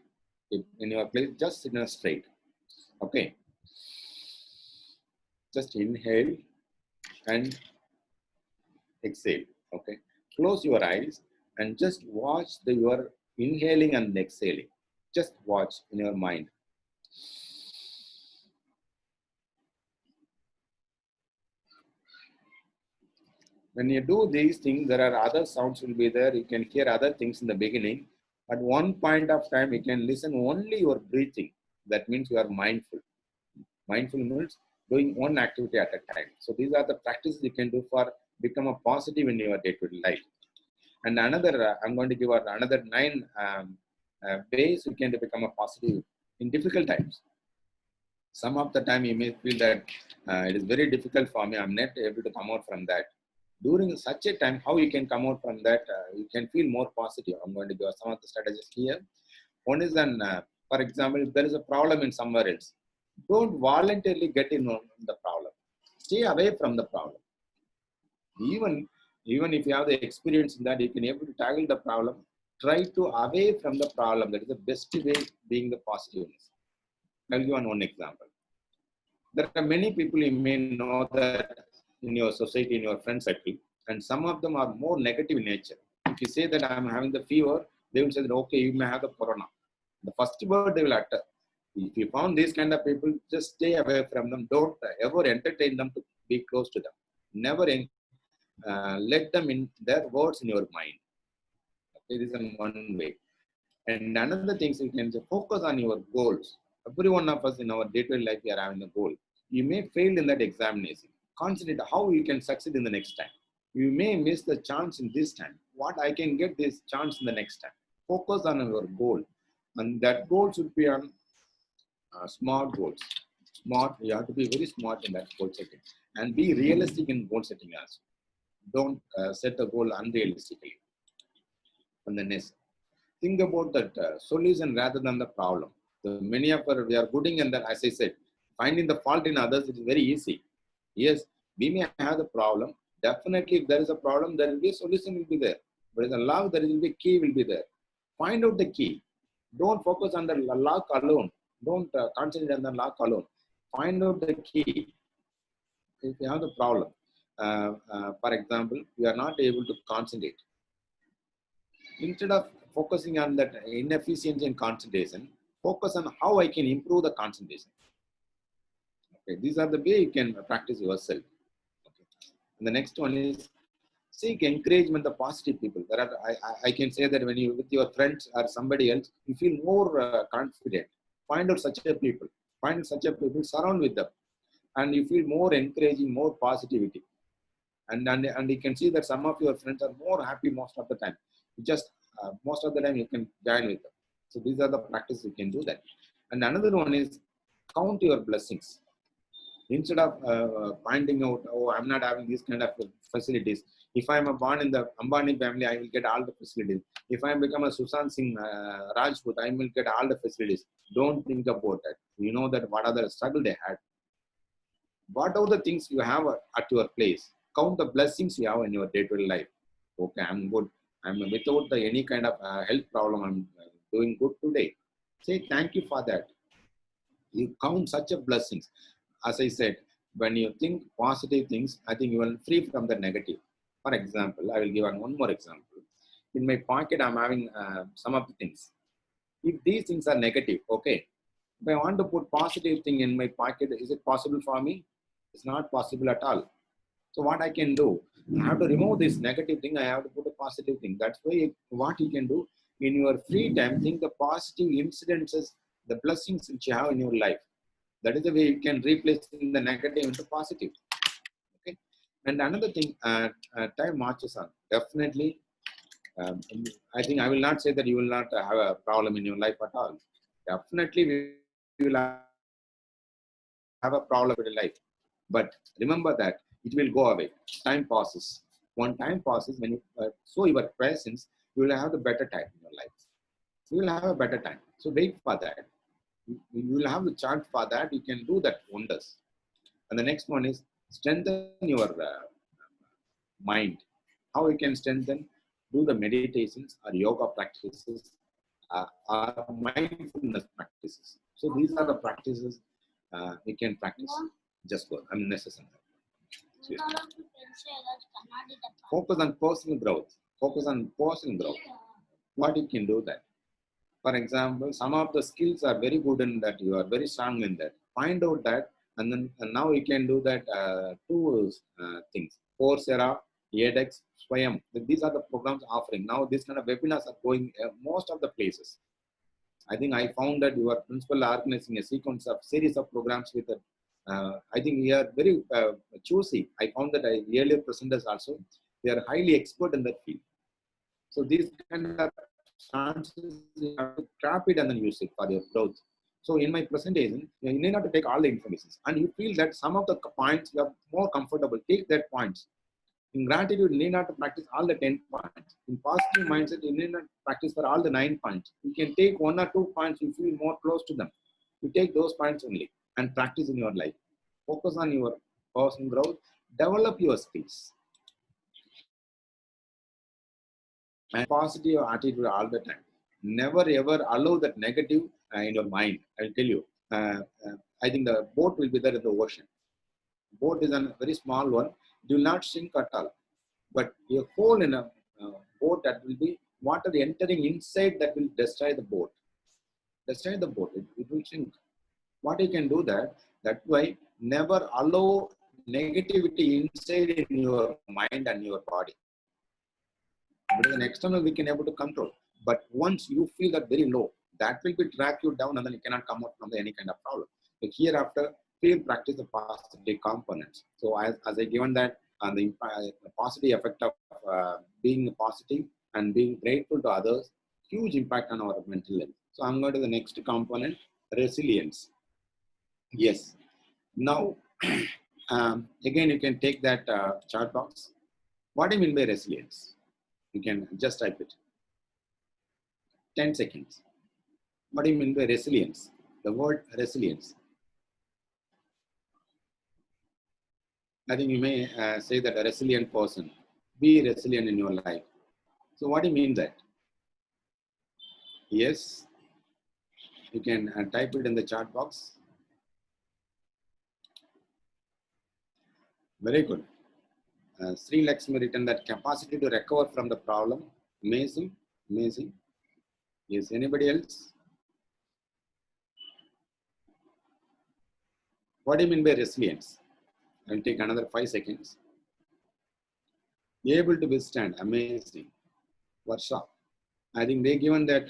In your place, just sit in a straight. Okay. Just inhale and exhale. Okay. Close your eyes and just watch your inhaling and exhaling. Just watch in your mind. When you do these things, there are other sounds will be there. You can hear other things in the beginning. At one point of time, you can listen only your breathing. That means you are mindful. Mindful means doing one activity at a time. So these are the practices you can do for become a positive in your day-to-day life. And another, I'm going to give another 9 ways you can become a positive in difficult times. Some of the time you may feel that it is very difficult for me. I'm not able to come out from that. During such a time, how you can come out from that, you can feel more positive. I'm going to give some of the strategies here. One is then, for example, if there is a problem in somewhere else, don't voluntarily get in on the problem. Stay away from the problem. Even if you have the experience in that, you can able to tackle the problem. Try to away from the problem. That is the best way being the positiveness. I'll give one example. There are many people you may know that in your society, in your friend circle, and some of them are more negative in nature. If you say that I'm having the fever, they will say that, okay, you may have the corona. The first word they will utter. If you found these kind of people, just stay away from them. Don't ever entertain them to be close to them. Never let them in their words in your mind. Okay, this is one way. And another thing is you can focus on your goals. Every one of us in our day-to-day life, we are having a goal. You may fail in that examination. Concentrate how you can succeed in the next time. You may miss the chance in this time. What I can get this chance in the next time. Focus on your goal. And that goal should be on smart goals. Smart, you have to be very smart in that goal setting. And be realistic in goal setting also. Don't set a goal unrealistically. And the next, think about that solution rather than the problem. So many of us, we are good in that, as I said, finding the fault in others is very easy. Yes, we may have the problem. Definitely, if there is a problem, there will be a solution will be there. But in the love, there will be a key will be there. Find out the key. Don't focus on the lock alone. Don't concentrate on the lock alone. Find out the key. If you have the problem, for example, you are not able to concentrate. Instead of focusing on that inefficiency and concentration, focus on how I can improve the concentration. Okay, these are the way you can practice yourself. Okay. And the next one is seek encouragement of positive people. There are, I can say that when you with your friends or somebody else, you feel more confident. Find out such a people. Find such a people, surround with them, and you feel more encouraging, more positivity. And you can see that some of your friends are more happy most of the time. You just most of the time you can join with them. So these are the practices you can do that. And another one is count your blessings. Instead of finding out, oh, I'm not having these kind of facilities. If I'm born in the Ambani family, I will get all the facilities. If I become a Sushant Singh Rajput, I will get all the facilities. Don't think about that. You know that what other struggle they had. What are the things you have at your place? Count the blessings you have in your day-to-day life. Okay, I'm good. I'm without any kind of health problem. I'm doing good today. Say thank you for that. You count such a blessings. As I said, when you think positive things, I think you will free from the negative. For example, I will give one more example. In my pocket, I'm having some of the things. If these things are negative, okay, if I want to put positive thing in my pocket, is it possible for me? It's not possible at all. So what I can do, I have to remove this negative thing. I have to put a positive thing. That's why what you can do in your free time, think the positive incidences, the blessings which you have in your life. That is the way you can replace the negative into positive. Okay. And another thing, time marches on. Definitely, um, I think I will not say that you will not have a problem in your life at all. Definitely, we will have a problem in your life. But remember that it will go away. Time passes. When time passes, when you show your presence, you will have the better time in your life. You will have a better time. So wait for that. You will have the chance for that. You can do that wonders. And the next one is strengthen your mind. How you can strengthen? Do the meditations or yoga practices or mindfulness practices. So these are the practices we can practice. Just go. I'm necessary. Focus on personal growth. Focus on personal growth. What you can do that? For example, some of the skills are very good in that. You are very strong in that. Find out that, and now you can do that. Two things: Coursera, edX, Swayam. These are the programs offering. Now these kind of webinars are going most of the places. I think I found that your principal organizing a sequence of series of programs with a, I think we are very choosy. I found that earlier presenters also, they are highly expert in that field. So these kind of chances, you have to trap it and then use it for your growth. So in my presentation, you need not to take all the information. And you feel that some of the points you are more comfortable, take that points. In gratitude, you need not to practice all the 10 points. In positive mindset, you need not practice for all the 9 points. You can take 1 or 2 points, you feel more close to them. You take those points only and practice in your life. Focus on your personal growth, develop your skills. And positive attitude all the time. Never ever allow that negative in your mind. I'll tell you. I think the boat will be there in the ocean. Boat is a very small one. It will not sink at all. But a hole in a boat, that will be water entering inside, that will destroy the boat. Destroy the boat. It will sink. What you can do that? That's why never allow negativity inside in your mind and your body. But as an external, we can able to control. But once you feel that very low, that will be drag you down, and then you cannot come out from any kind of problem. So hereafter, feel practice the positive components. So as I given that, and the positive effect of being positive and being grateful to others, huge impact on our mental health. So I'm going to the next component, resilience. Yes. Now, again, you can take that chart box. What do you mean by resilience? You can just type it. 10 seconds. What do you mean by resilience? The word resilience. I think you may say that a resilient person. Be resilient in your life. So what do you mean that? Yes. You can type it in the chat box. Very good. Sri Lakshmi written that capacity to recover from the problem. Amazing. Amazing. Yes. Anybody else? What do you mean by resilience? I'll take another 5 seconds. Able to withstand. Amazing. Varsha. I think they given that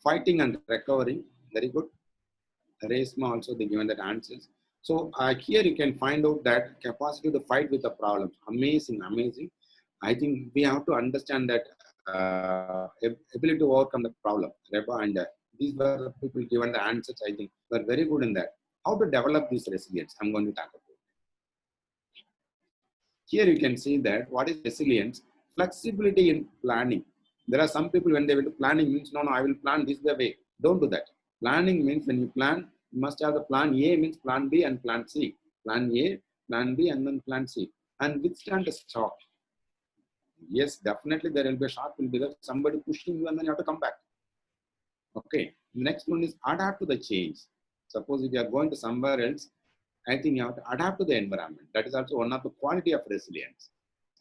fighting and recovering. Very good. Resma also they given that answers. So here you can find out that capacity to fight with the problems. Amazing, amazing. I think we have to understand that ability to overcome the problem. And these were the people given the answers. I think were very good in that. How to develop this resilience? I'm going to talk about. Here you can see that what is resilience? Flexibility in planning. There are some people when they will do planning means, no, I will plan this way. Don't do that. Planning means when you plan, you must have the plan A means plan B and plan C. Plan A, plan B, and then plan C. And withstand the shock. Yes, definitely there will be a shock, will be there, somebody pushing you and then you have to come back. Okay. The next one is adapt to the change. Suppose if you are going to somewhere else, I think you have to adapt to the environment. That is also one of the quality of resilience.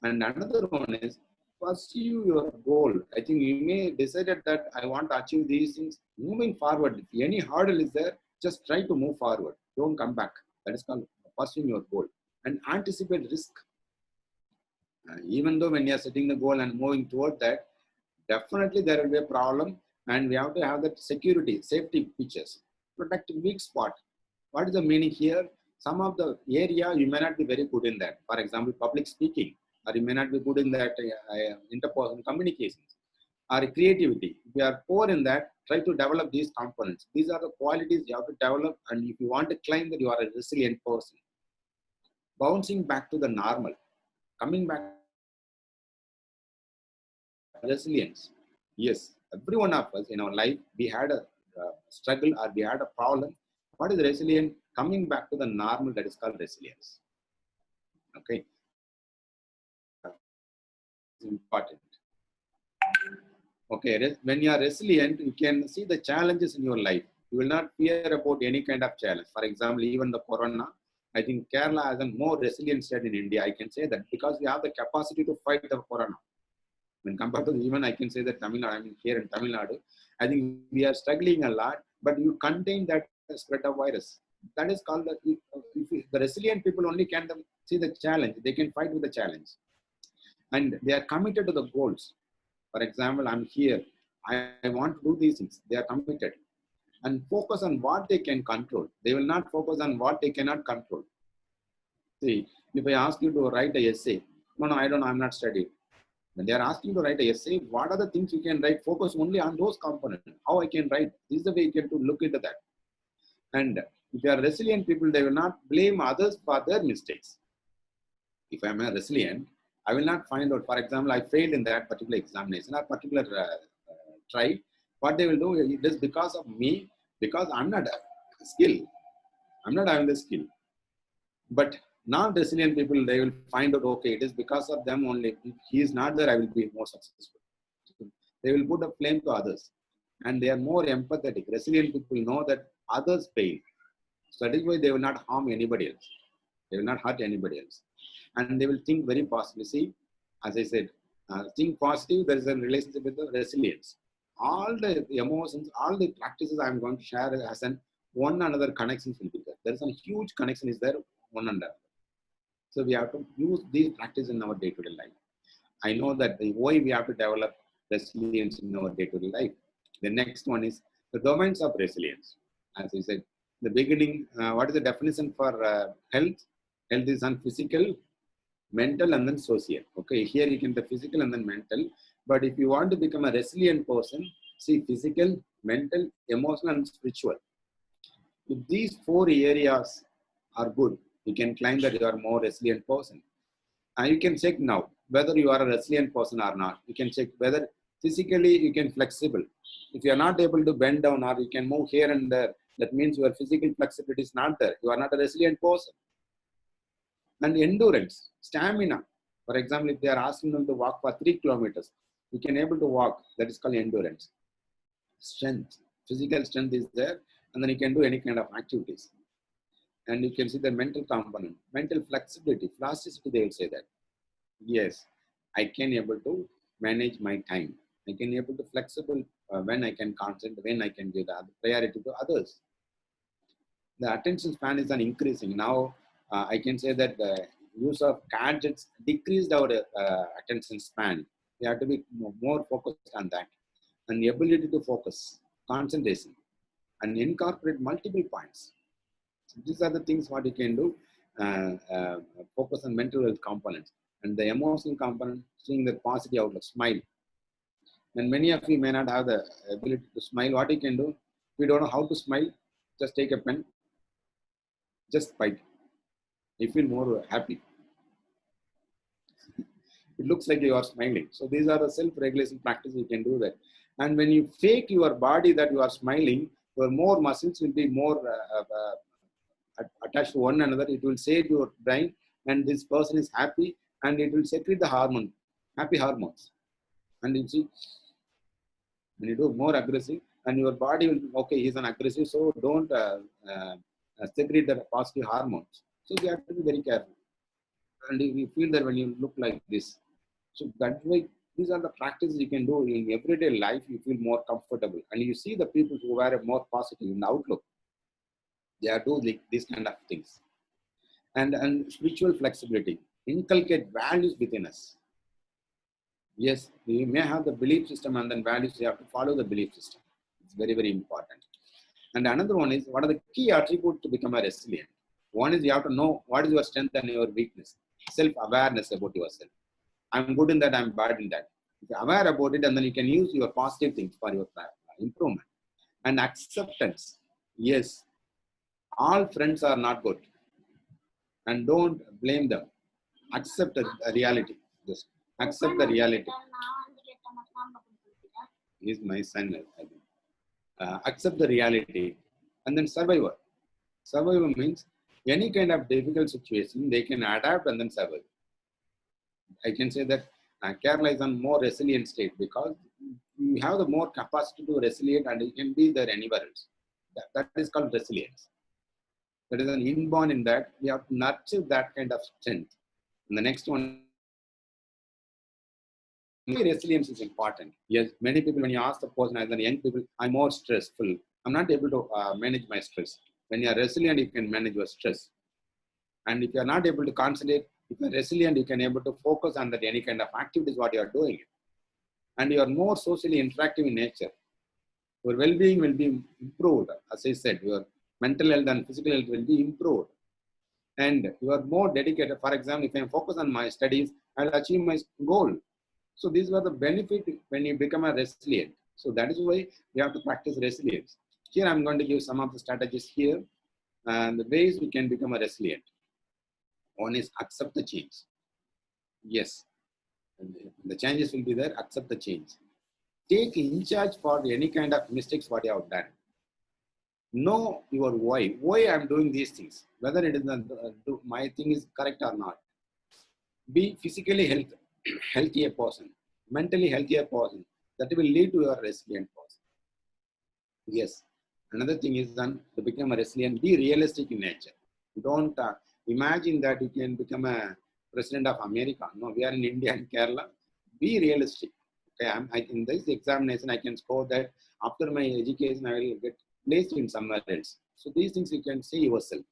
And another one is pursue your goal. I think you may decided that I want to achieve these things. Moving forward, if any hurdle is there, just try to move forward. Don't come back. That is called pursuing your goal. And anticipate risk. Even though when you are setting the goal and moving toward that, definitely there will be a problem, and we have to have that security, safety features. Protect weak spot. What is the meaning here? Some of the area you may not be very good in that. For example, public speaking, or you may not be good in that interpersonal communications, or creativity. If you are poor in that, try to develop these components. These are the qualities you have to develop, and if you want to claim that you are a resilient person, bouncing back to the normal, coming back resilience. Yes, every one of us in our life, we had a struggle or we had a problem. What is resilient? Coming back to the normal, that is called resilience. Okay, it's important. Okay, when you are resilient, you can see the challenges in your life. You will not fear about any kind of challenge. For example, even the corona, I think Kerala has a more resilient state in India. I can say that because we have the capacity to fight the corona. When compared to even I can say that Tamil Nadu, I mean here in Tamil Nadu, I think we are struggling a lot, but you contain that spread of virus. That is called the resilient people only can see the challenge. They can fight with the challenge. And they are committed to the goals. For example, I'm here. I want to do these things. They are committed. And focus on what they can control. They will not focus on what they cannot control. See, if I ask you to write an essay, no, I don't know, I'm not studying. When they are asking to write an essay, what are the things you can write? Focus only on those components. How I can write. This is the way you can to look into that. And if you are resilient people, they will not blame others for their mistakes. If I am a resilient, I will not find out, for example, I failed in that particular examination or particular try. What they will do is it is because of me, because I'm not a skill. I'm not having the skill. But non-resilient people, they will find out, okay, it is because of them only. If he is not there, I will be more successful. So they will put a blame to others. And they are more empathetic. Resilient people know that others pain. So that is why they will not harm anybody else. They will not hurt anybody else. And they will think very positively. See, as I said, think positive, there is a relationship with the resilience. All the emotions, all the practices I am going to share as an one another connections will be there. There is a huge connection is there one another. So we have to use these practices in our day-to-day life. I know that why we have to develop resilience in our day-to-day life. The next one is the domains of resilience. As I said, the beginning, what is the definition for health? Health is on physical, mental, and then social. Okay, here you can the physical and then mental. But if you want to become a resilient person, see physical, mental, emotional, and spiritual. If these four areas are good, you can claim that you are a more resilient person. And you can check now whether you are a resilient person or not. You can check whether physically you can flexible. If you are not able to bend down or you can move here and there, that means your physical flexibility is not there. You are not a resilient person. And endurance, stamina. For example, if they are asking them to walk for 3 kilometers, you can able to walk. That is called endurance. Strength, physical strength is there, and then you can do any kind of activities. And you can see the mental component, mental flexibility, plasticity, they will say that. Yes, I can able to manage my time. I can able to flexible when I can concentrate, when I can give the priority to others. The attention span is increasing. Now, I can say that the use of gadgets decreased our attention span. We have to be more focused on that. And the ability to focus, concentration, and incorporate multiple points. So these are the things what you can do. Focus on mental health components. And the emotional component, seeing the positive outlook, smile. And many of you may not have the ability to smile. What you can do, if you don't know how to smile, just take a pen, just bite. You feel more happy. It looks like you are smiling. So these are the self-regulation practices you can do that. And when you fake your body that you are smiling, your more muscles will be more attached to one another, it will say to your brain, and this person is happy, and it will secrete the hormone, happy hormones. And you see, when you do more aggressive, and your body will, okay, he's an aggressive, so don't secrete the positive hormones. So you have to be very careful. And you feel that when you look like this. So that's why these are the practices you can do in everyday life. You feel more comfortable. And you see the people who are more positive in the outlook. They are doing these kind of things. And spiritual flexibility. Inculcate values within us. Yes, you may have the belief system and then values, you have to follow the belief system. It's very, very important. And another one is, what are the key attributes to become a resilient? One is you have to know what is your strength and your weakness. Self-awareness about yourself. I'm good in that, I'm bad in that. If you're aware about it, and then you can use your positive things for your improvement. And acceptance. Yes, all friends are not good. And don't blame them. Accept the reality. Just accept the reality. He's my son, I think. Accept the reality. And then survivor. Survivor means any kind of difficult situation, they can adapt and then survive. I can say that Kerala is on more resilient state because you have the more capacity to resilient and you can be there anywhere else. That is called resilience. That is an inborn in that. We have to nurture that kind of strength. And the next one, resilience is important. Yes, many people, when you ask the person, as a young people, I'm more stressful. I'm not able to manage my stress. When you are resilient, you can manage your stress. And if you are not able to concentrate, if you are resilient, you can able to focus on that any kind of activities what you are doing. And you are more socially interactive in nature. Your well-being will be improved. As I said, your mental health and physical health will be improved. And you are more dedicated. For example, if I focus on my studies, I will achieve my goal. So these were the benefit when you become a resilient. So that is why you have to practice resilience. Here I'm going to give some of the strategies here and the ways we can become a resilient. One is accept the change. Yes, the changes will be there. Accept the change. Take in charge for any kind of mistakes what you have done. Know your why. Why I'm doing these things. Whether it is my thing is correct or not. Be physically healthier person, mentally healthier person. That will lead to a resilient person. Yes. Another thing is then to become a resilient, be realistic in nature. Don't imagine that you can become a president of America. No, we are in India and Kerala. Be realistic. Okay, in this examination, I can score that after my education, I will get placed in somewhere else. So these things you can say yourself.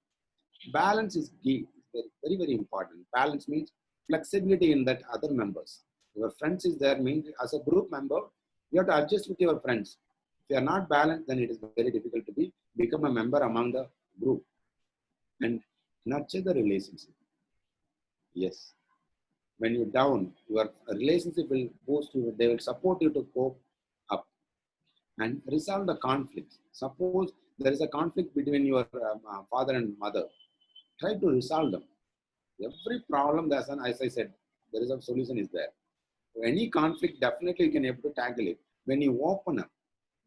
Balance is key. Very, very, very important. Balance means flexibility in that other members. Your friends is there means as a group member, you have to adjust with your friends. If you are not balanced, then it is very difficult to become a member among the group. And nurture the relationship. Yes. When you're down, your relationship will boost you. They will support you to cope up and resolve the conflict. Suppose there is a conflict between your father and mother. Try to resolve them. Every problem, as I said, there is a solution is there. Any conflict, definitely you can able to tackle it. When you open up,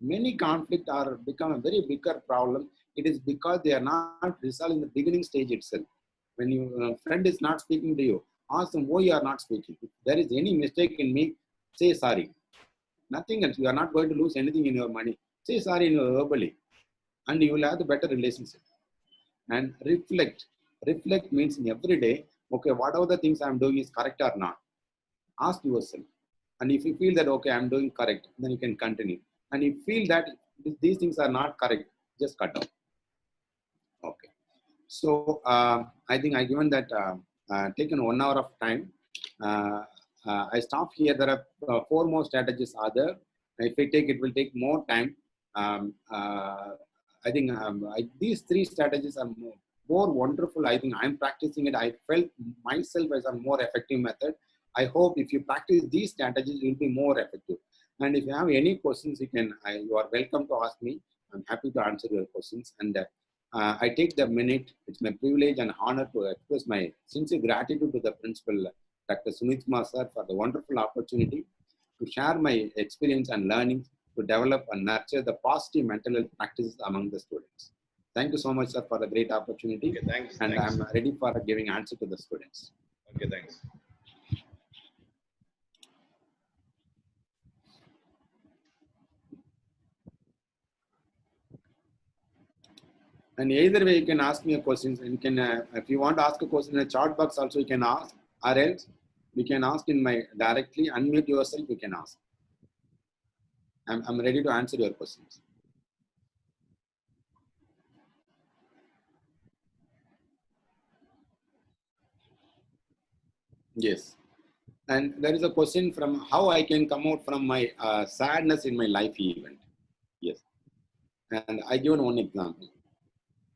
many conflicts are become a very bigger problem. It is because they are not resolved in the beginning stage itself. When your friend is not speaking to you, ask them why you are not speaking. If there is any mistake in me, say sorry. Nothing else. You are not going to lose anything in your money. Say sorry in your verbally, and you will have the better relationship. And reflect. Reflect means in every day, okay, whatever the things I am doing is correct or not. Ask yourself. And if you feel that, okay, I'm doing correct, then you can continue. And if you feel that these things are not correct, just cut off. Okay. So I think I given that taken 1 hour of time. I stop here. There are 4 more strategies are there. If I take, it will take more time. I think these 3 strategies are more wonderful. I think I'm practicing it. I felt myself as a more effective method. I hope if you practice these strategies, you'll be more effective. And if you have any questions, you are welcome to ask me. I'm happy to answer your questions. And I take the minute. It's my privilege and honor to express my sincere gratitude to the principal, Dr. Kumar sir, for the wonderful opportunity to share my experience and learnings to develop and nurture the positive mental health practices among the students. Thank you so much, sir, for the great opportunity. Okay, thanks. And Thanks. I'm ready for giving answer to the students. Okay, thanks. And either way, you can ask me a question. You can, if you want to ask a question in a chat box, also you can ask, or else you can ask in my directly. Unmute yourself. You can ask. I'm ready to answer your questions. Yes. And there is a question from how I can come out from my sadness in my life event. Yes. And I given one example.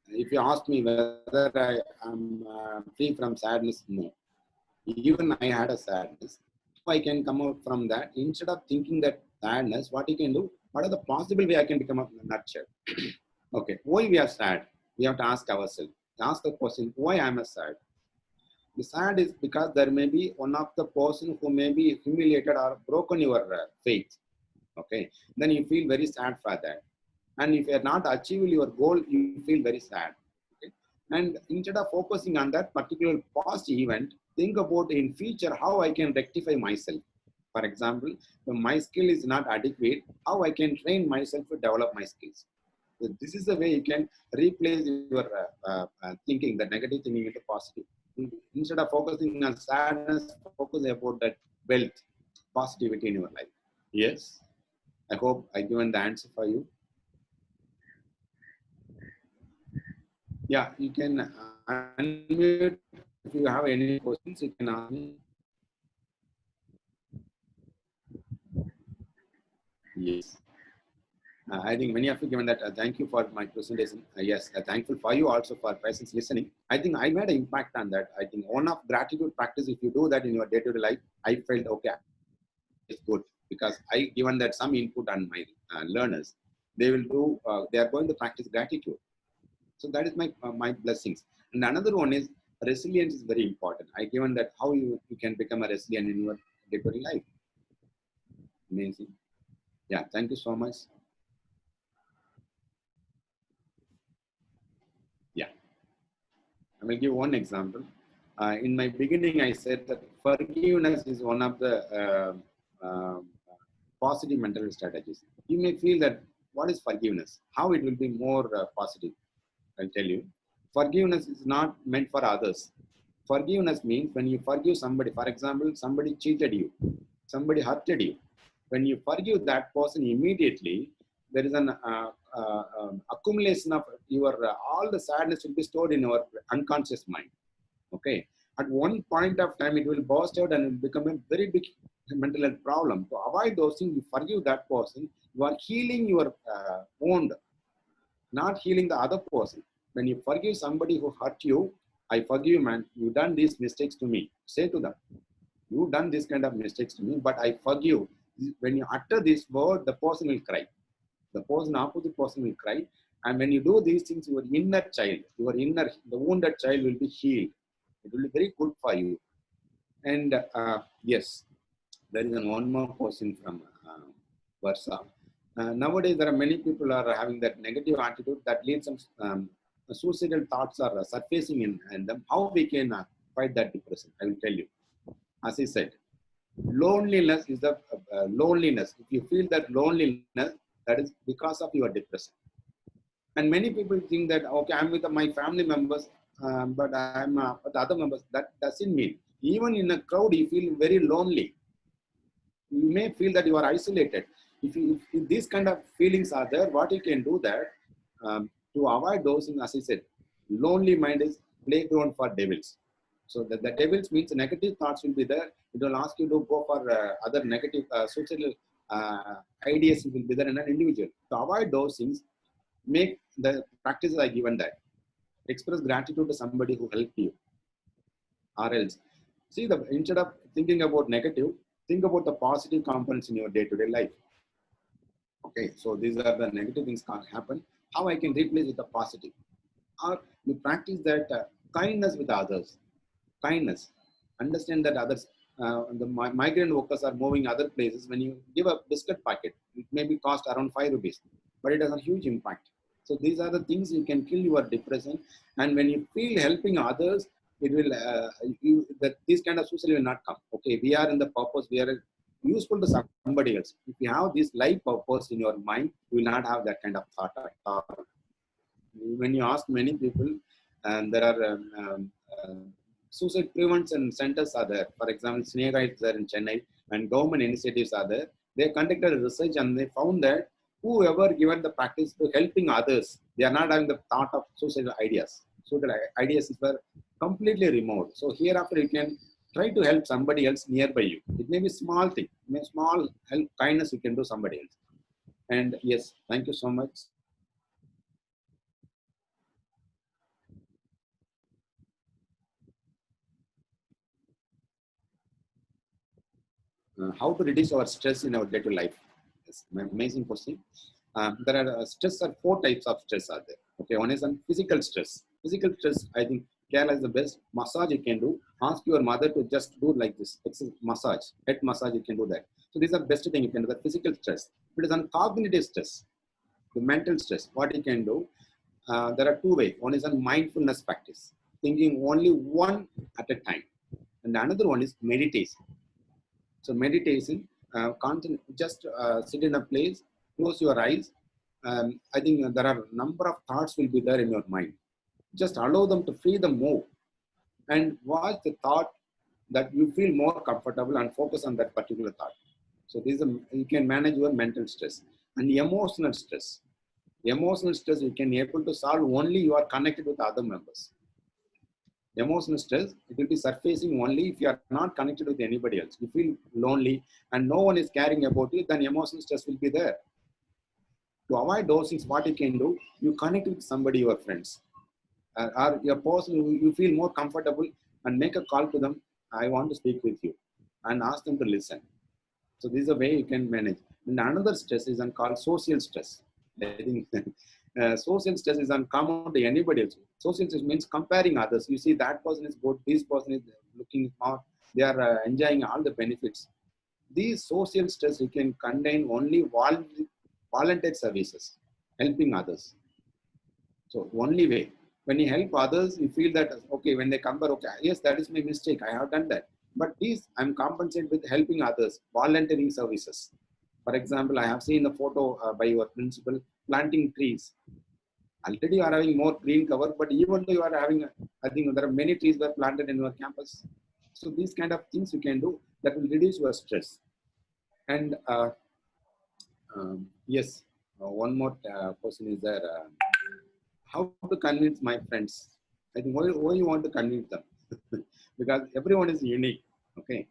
If you ask me whether I am free from sadness, no. Even I had a sadness. How I can come out from that, instead of thinking that sadness, what you can do, what are the possible way I can become a nutshell? Okay, why we are sad? We have to ask ourselves. Ask the question, why am I sad? The sad is because there may be one of the person who may be humiliated or broken your faith. Okay, then you feel very sad for that. And if you are not achieving your goal, you feel very sad. Okay? And instead of focusing on that particular past event, think about in future how I can rectify myself. For example, when my skill is not adequate, how I can train myself to develop my skills. So this is the way you can replace your thinking, the negative thinking into positive. Instead of focusing on sadness, focus about that wealth, positivity in your life. Yes, I hope I given the answer for you. Yeah, you can unmute. If you have any questions, you can ask me. Yes. I think many of you given that. Thank you for my presentation. Yes, thankful for you also for patience listening. I think I made an impact on that. I think one of gratitude practice, if you do that in your day-to-day life, I felt okay, it's good because I given that some input on my learners. They will do. They are going to practice gratitude. So that is my blessings. And another one is resilience is very important. I given that how you can become a resilient in your day-to-day life. Amazing. Yeah, thank you so much. Yeah, I will give one example. In my beginning, I said that forgiveness is one of the positive mental strategies. You may feel that what is forgiveness? How it will be more positive? I'll tell you. Forgiveness is not meant for others. Forgiveness means when you forgive somebody, for example, somebody cheated you, somebody hurted you. When you forgive that person immediately, there is an accumulation of your all the sadness will be stored in your unconscious mind. Okay, at one point of time, it will burst out and it will become a very big mental health problem. To avoid those things, you forgive that person. You are healing your wound, not healing the other person. When you forgive somebody who hurt you, I forgive you, man. You done these mistakes to me. Say to them, you done this kind of mistakes to me, but I forgive. When you utter this word, the person will cry. The person, opposite person will cry. And when you do these things, your inner child, the wounded child will be healed. It will be very good for you. And yes, there is one more question from Varsa. Nowadays, there are many people are having that negative attitude that leads some suicidal thoughts are surfacing in them. How we can fight that depression? I will tell you. As I said, loneliness is the loneliness. If you feel that loneliness, that is because of your depression. And many people think that okay, I'm with my family members, but I'm with the other members. That doesn't mean. Even in a crowd, you feel very lonely. You may feel that you are isolated. If these kind of feelings are there, what you can do that to avoid those, as I said, lonely mind is playground for devils. So the devils means negative thoughts will be there. It will ask you to go for other negative suicidal ideas will be there in an individual. To avoid those things, make the practices I given that. Express gratitude to somebody who helped you, or else see the instead of thinking about negative, think about the positive components in your day-to-day life. Okay, so these are the negative things can't happen. How I can replace with the positive? Or you practice that kindness with others. Kindness. Understand that others, the migrant workers are moving other places. When you give a biscuit packet, it may be cost around 5 rupees, but it has a huge impact. So these are the things you can kill your depression. And when you feel helping others, it will that this kind of suicide will not come. Okay, we are in the purpose. We are useful to somebody else. If you have this life purpose in your mind, you will not have that kind of thought at all. When you ask many people, and there are suicide prevention centers are there. For example, Snega is there in Chennai, and government initiatives are there. They conducted a research and they found that whoever given the practice to helping others, they are not having the thought of suicidal ideas. Suicidal ideas were completely removed. So hereafter you can try to help somebody else nearby you. It may be small thing, may small help kindness you can do somebody else. And yes, thank you so much. How to reduce our stress in our day-to-day life? Yes, amazing question. There are stress are four types of stress are there. Okay, one is on physical stress. Physical stress, I think Kerala is the best. Massage you can do. Ask your mother to just do like this. It's a massage, head massage. You can do that. So these are the best thing you can do. The physical stress. It is on cognitive stress, the mental stress. What you can do? There are two ways. One is on mindfulness practice, thinking only one at a time, and another one is meditation. So meditation, just sit in a place, close your eyes. I think there are number of thoughts will be there in your mind. Just allow them to free them move and watch the thought that you feel more comfortable and focus on that particular thought. So this is you can manage your mental stress and emotional stress. Emotional stress you can able to solve only you are connected with other members. Emotional stress, it will be surfacing only if you are not connected with anybody else. You feel lonely and no one is caring about you, then emotional stress will be there. To avoid those things, what you can do, you connect with somebody, your friends, or your person who you feel more comfortable and make a call to them. I want to speak with you and ask them to listen. So this is a way you can manage. And another stress is called social stress. I think social stress is uncommon to anybody else. Social stress means comparing others. You see that person is good, this person is looking smart, they are enjoying all the benefits. These social stress you can contain only volunteer services, helping others. So only way. When you help others, you feel that okay, when they come back, okay, yes, that is my mistake. I have done that. But these I'm compensated with helping others, volunteering services. For example, I have seen the photo by your principal planting trees. Already you are having more green cover, but even though you are having, I think there are many trees were planted in your campus. So these kind of things you can do that will reduce your stress. And yes, one more question is there. How to convince my friends? I think why you want to convince them? Because everyone is unique. Okay.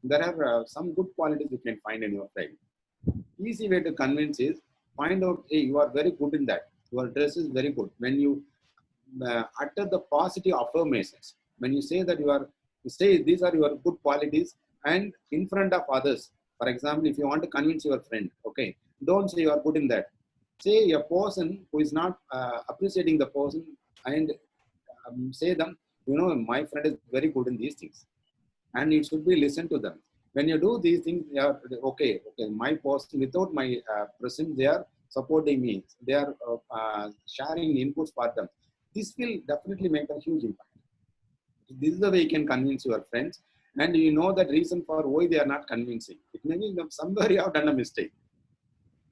There are some good qualities you can find in your friend. Easy way to convince is find out, hey, you are very good in that. Your dress is very good. When you utter the positive affirmations, when you say that you say these are your good qualities and in front of others. For example, if you want to convince your friend, okay, don't say you are good in that. Say a person who is not appreciating the person and say them, you know, my friend is very good in these things and it should be listened to them. When you do these things, they are okay. My person, without my presence, they are supporting me. They are sharing inputs for them. This will definitely make a huge impact. This is the way you can convince your friends, and you know that reason for why they are not convincing. It may be somewhere you have done a mistake,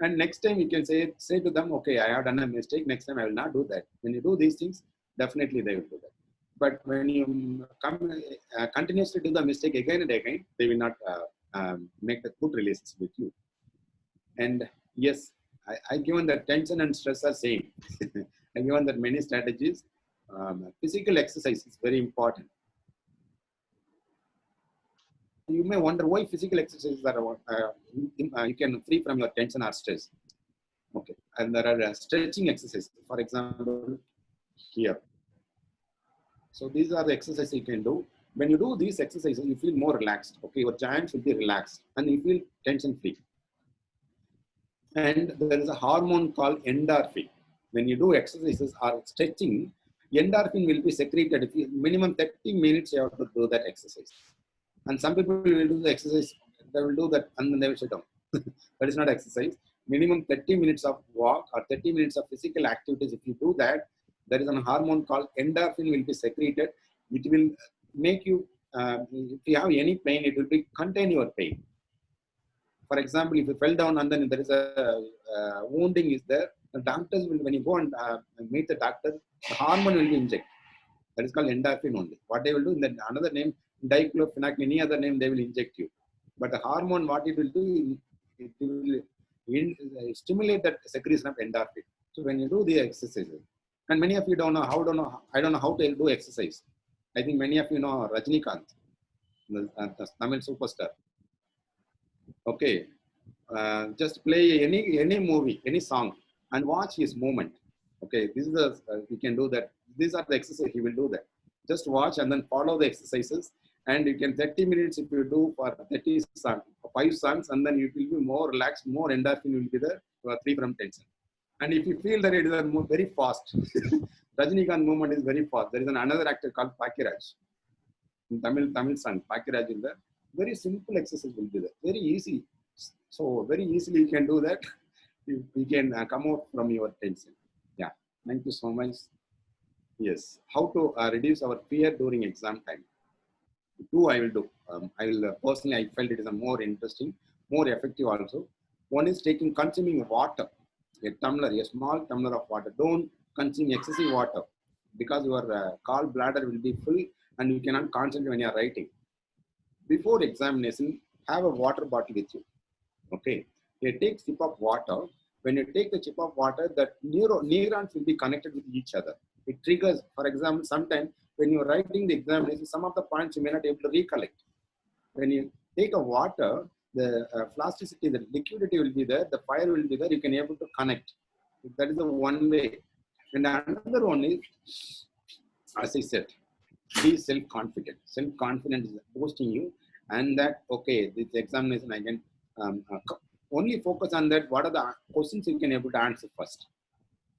and next time you can say to them, okay, I have done a mistake. Next time I will not do that. When you do these things, definitely they will do that. But when you continuously do the mistake again and again, they will not make the good relations with you. And yes, I given that tension and stress are same. I given that many strategies. Physical exercise is very important. You may wonder why physical exercises are you can free from your tension or stress. Okay, and there are stretching exercises. For example, here. So these are the exercises you can do. When you do these exercises, you feel more relaxed. Okay, your joints will be relaxed and you feel tension free. And there is a hormone called endorphin. When you do exercises or stretching, endorphin will be secreted. If you, minimum 30 minutes you have to do that exercise. And some people will do the exercise, they will do that and then they will sit down. That is not exercise. minimum 30 minutes of walk or 30 minutes of physical activities. If you do that, there is a hormone called endorphin will be secreted. It will make you, if you have any pain, it will be contain your pain. For example, if you fell down and then there is a wounding is there, the doctors will, when you go and meet the doctor, the hormone will be injected. That is called endorphin only. What they will do, in the another name, diclofenac, any other name, they will inject you. But the hormone, what it will do, it will stimulate that secretion of endorphin. So when you do the exercises, and many of you don't know how, I don't know how to do exercise. I think many of you know Rajnikant, the Tamil superstar. Okay, just play any movie, any song, and watch his movement. Okay, this is the you can do that. These are the exercises he will do that. Just watch and then follow the exercises, and you can 30 minutes if you do for 30 songs, 5 songs, and then you will be more relaxed, more endorphin will be there. You are free from tension. And if you feel that it is very fast, Rajnikant movement is very fast. There is another actor called Pakiraj. In Tamil song, Pakiraj is there. Very simple exercise will be there. Very easy. So very easily you can do that. You can come out from your tension. Yeah. Thank you so much. Yes. How to reduce our fear during exam time? Two I will do. I will personally, I felt it is a more interesting, more effective also. One is consuming water. A tumbler, a small tumbler of water. Don't consume excessive water because your gall bladder will be full and you cannot concentrate when you are writing. Before examination, have a water bottle with you. Okay. You take sip of water. When you take the sip of water, that neurons will be connected with each other. It triggers, for example, sometimes when you're writing the examination, some of the points you may not be able to recollect. When you take a water, the plasticity, the liquidity will be there, the fire will be there, you can able to connect. That is the one way. And another one is, as I said, be self-confident. Self-confidence is boosting you, and that, okay, this examination I can only focus on that. What are the questions you can able to answer first?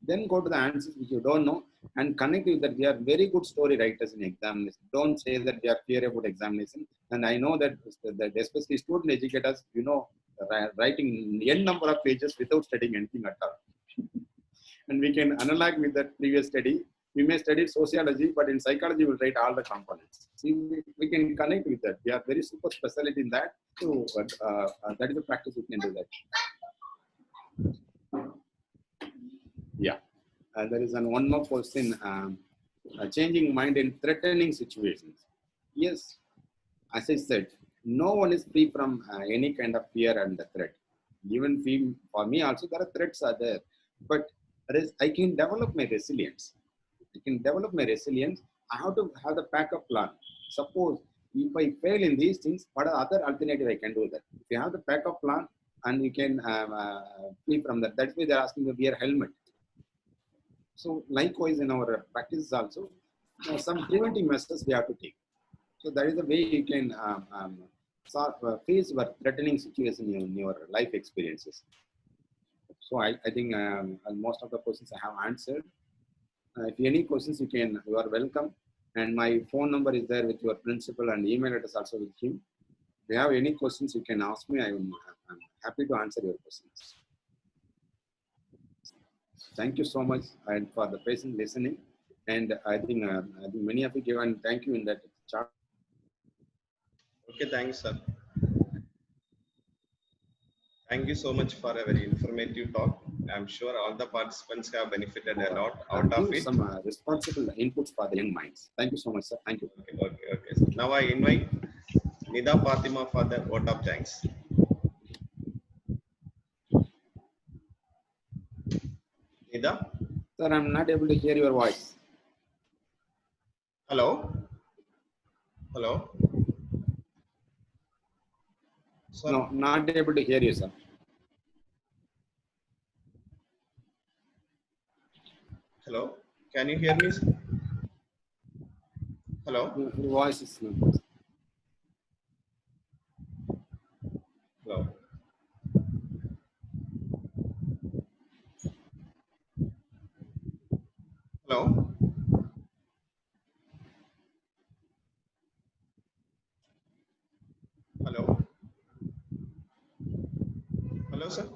Then go to the answers which you don't know and connect with that. We are very good story writers in examination. Don't say that we are clear about examination. And I know that especially student educators, you know, writing n number of pages without studying anything at all. And we can analog with that previous study. We may study sociology, but in psychology, we'll write all the components. See, we can connect with that. We are very super specialty in that. So that is the practice we can do that. Yeah. There is one more question. Changing mind in threatening situations. Yes, as I said, no one is free from any kind of fear and threat. Even for me also, there are threats are there. But I can develop my resilience. I have to have the backup plan. Suppose if I fail in these things, what are other alternative I can do that? If you have the backup plan and you can free from that. That's why they're asking to wear helmet. So likewise in our practices also, some preventive measures we have to take. So that is the way you can face what threatening situation in your life experiences. So I think most of the questions I have answered. If any questions, you are welcome. And my phone number is there with your principal and email address also with him. If you have any questions, you can ask me. I'm happy to answer your questions. Thank you so much and for the patient listening. And I think many of you gave and thank you in that chat. Okay, thanks, sir. Thank you so much for a very informative talk. I'm sure all the participants have benefited a lot out of it. Some responsible inputs for the young minds. Thank you so much, sir. Thank you. Okay. Now I invite Nida Fatima for the vote of thanks. Nida? Sir, I'm not able to hear your voice. Hello? Sir? No, not able to hear you, sir. Hello? Can you hear me? Hello? Your voice is not. Hello? Hello? Hello? Hello, sir?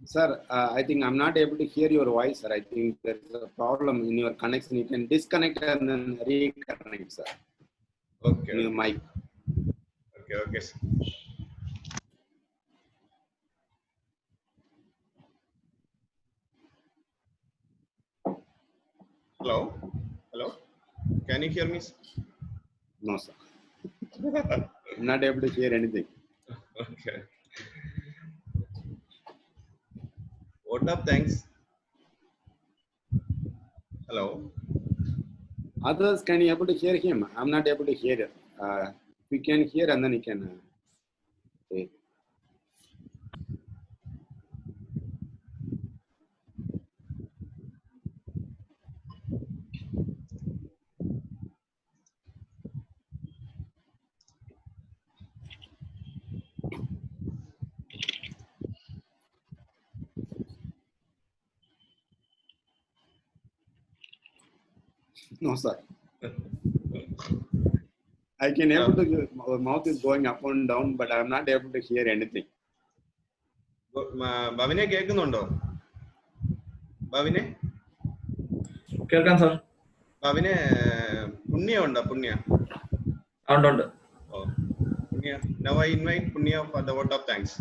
Sir, I think I'm not able to hear your voice, sir. I think there's a problem in your connection. You can disconnect and then reconnect, sir. Okay, In your okay. mic. Okay, okay. Hello? Hello? Can you hear me? No, sir. I'm not able to hear anything. Okay. What up? Thanks. Hello? Others, can you able to hear him? I'm not able to hear it. If you can hear, and then you can say. No, sir. I can able to. Our mouth is going up and down, but I'm not able to hear anything. ഭവിനെ കേൾക്കുന്നുണ്ടോ? ഭവിനെ കേൾക്കാം sir. ഭവിനെ പുണ്യ ഉണ്ടോ? പുണ്യ ഉണ്ട്. ഓ പുണ്യ. Now I invite Punya for the vote of thanks.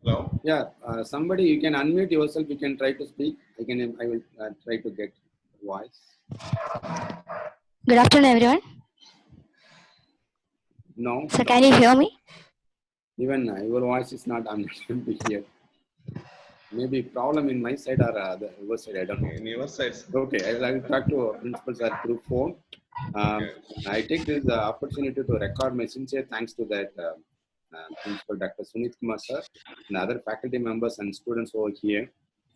Hello? Yeah, somebody, you can unmute yourself. You can try to speak. I will try to get voice. Good afternoon, everyone. No. So, can you hear me? Even your voice is not. I'm not able to hear. Maybe problem in my side or the your side. I don't know. In your side. Okay, I will talk to principal sir through phone. Okay. I take this opportunity to record my sincere thanks to that principal Dr. Kumar sir and other faculty members and students over here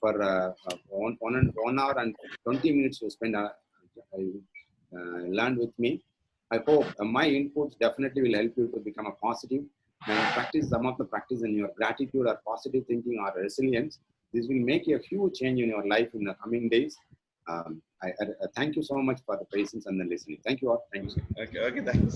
for 1 hour and 20 minutes to spend learn with me. I hope my inputs definitely will help you to become a positive and practice some of the practice in your gratitude or positive thinking or resilience. This will make a huge change in your life in the coming days. I thank you so much for the patience and the listening. Thank you all. Thank you. Okay, okay, thanks.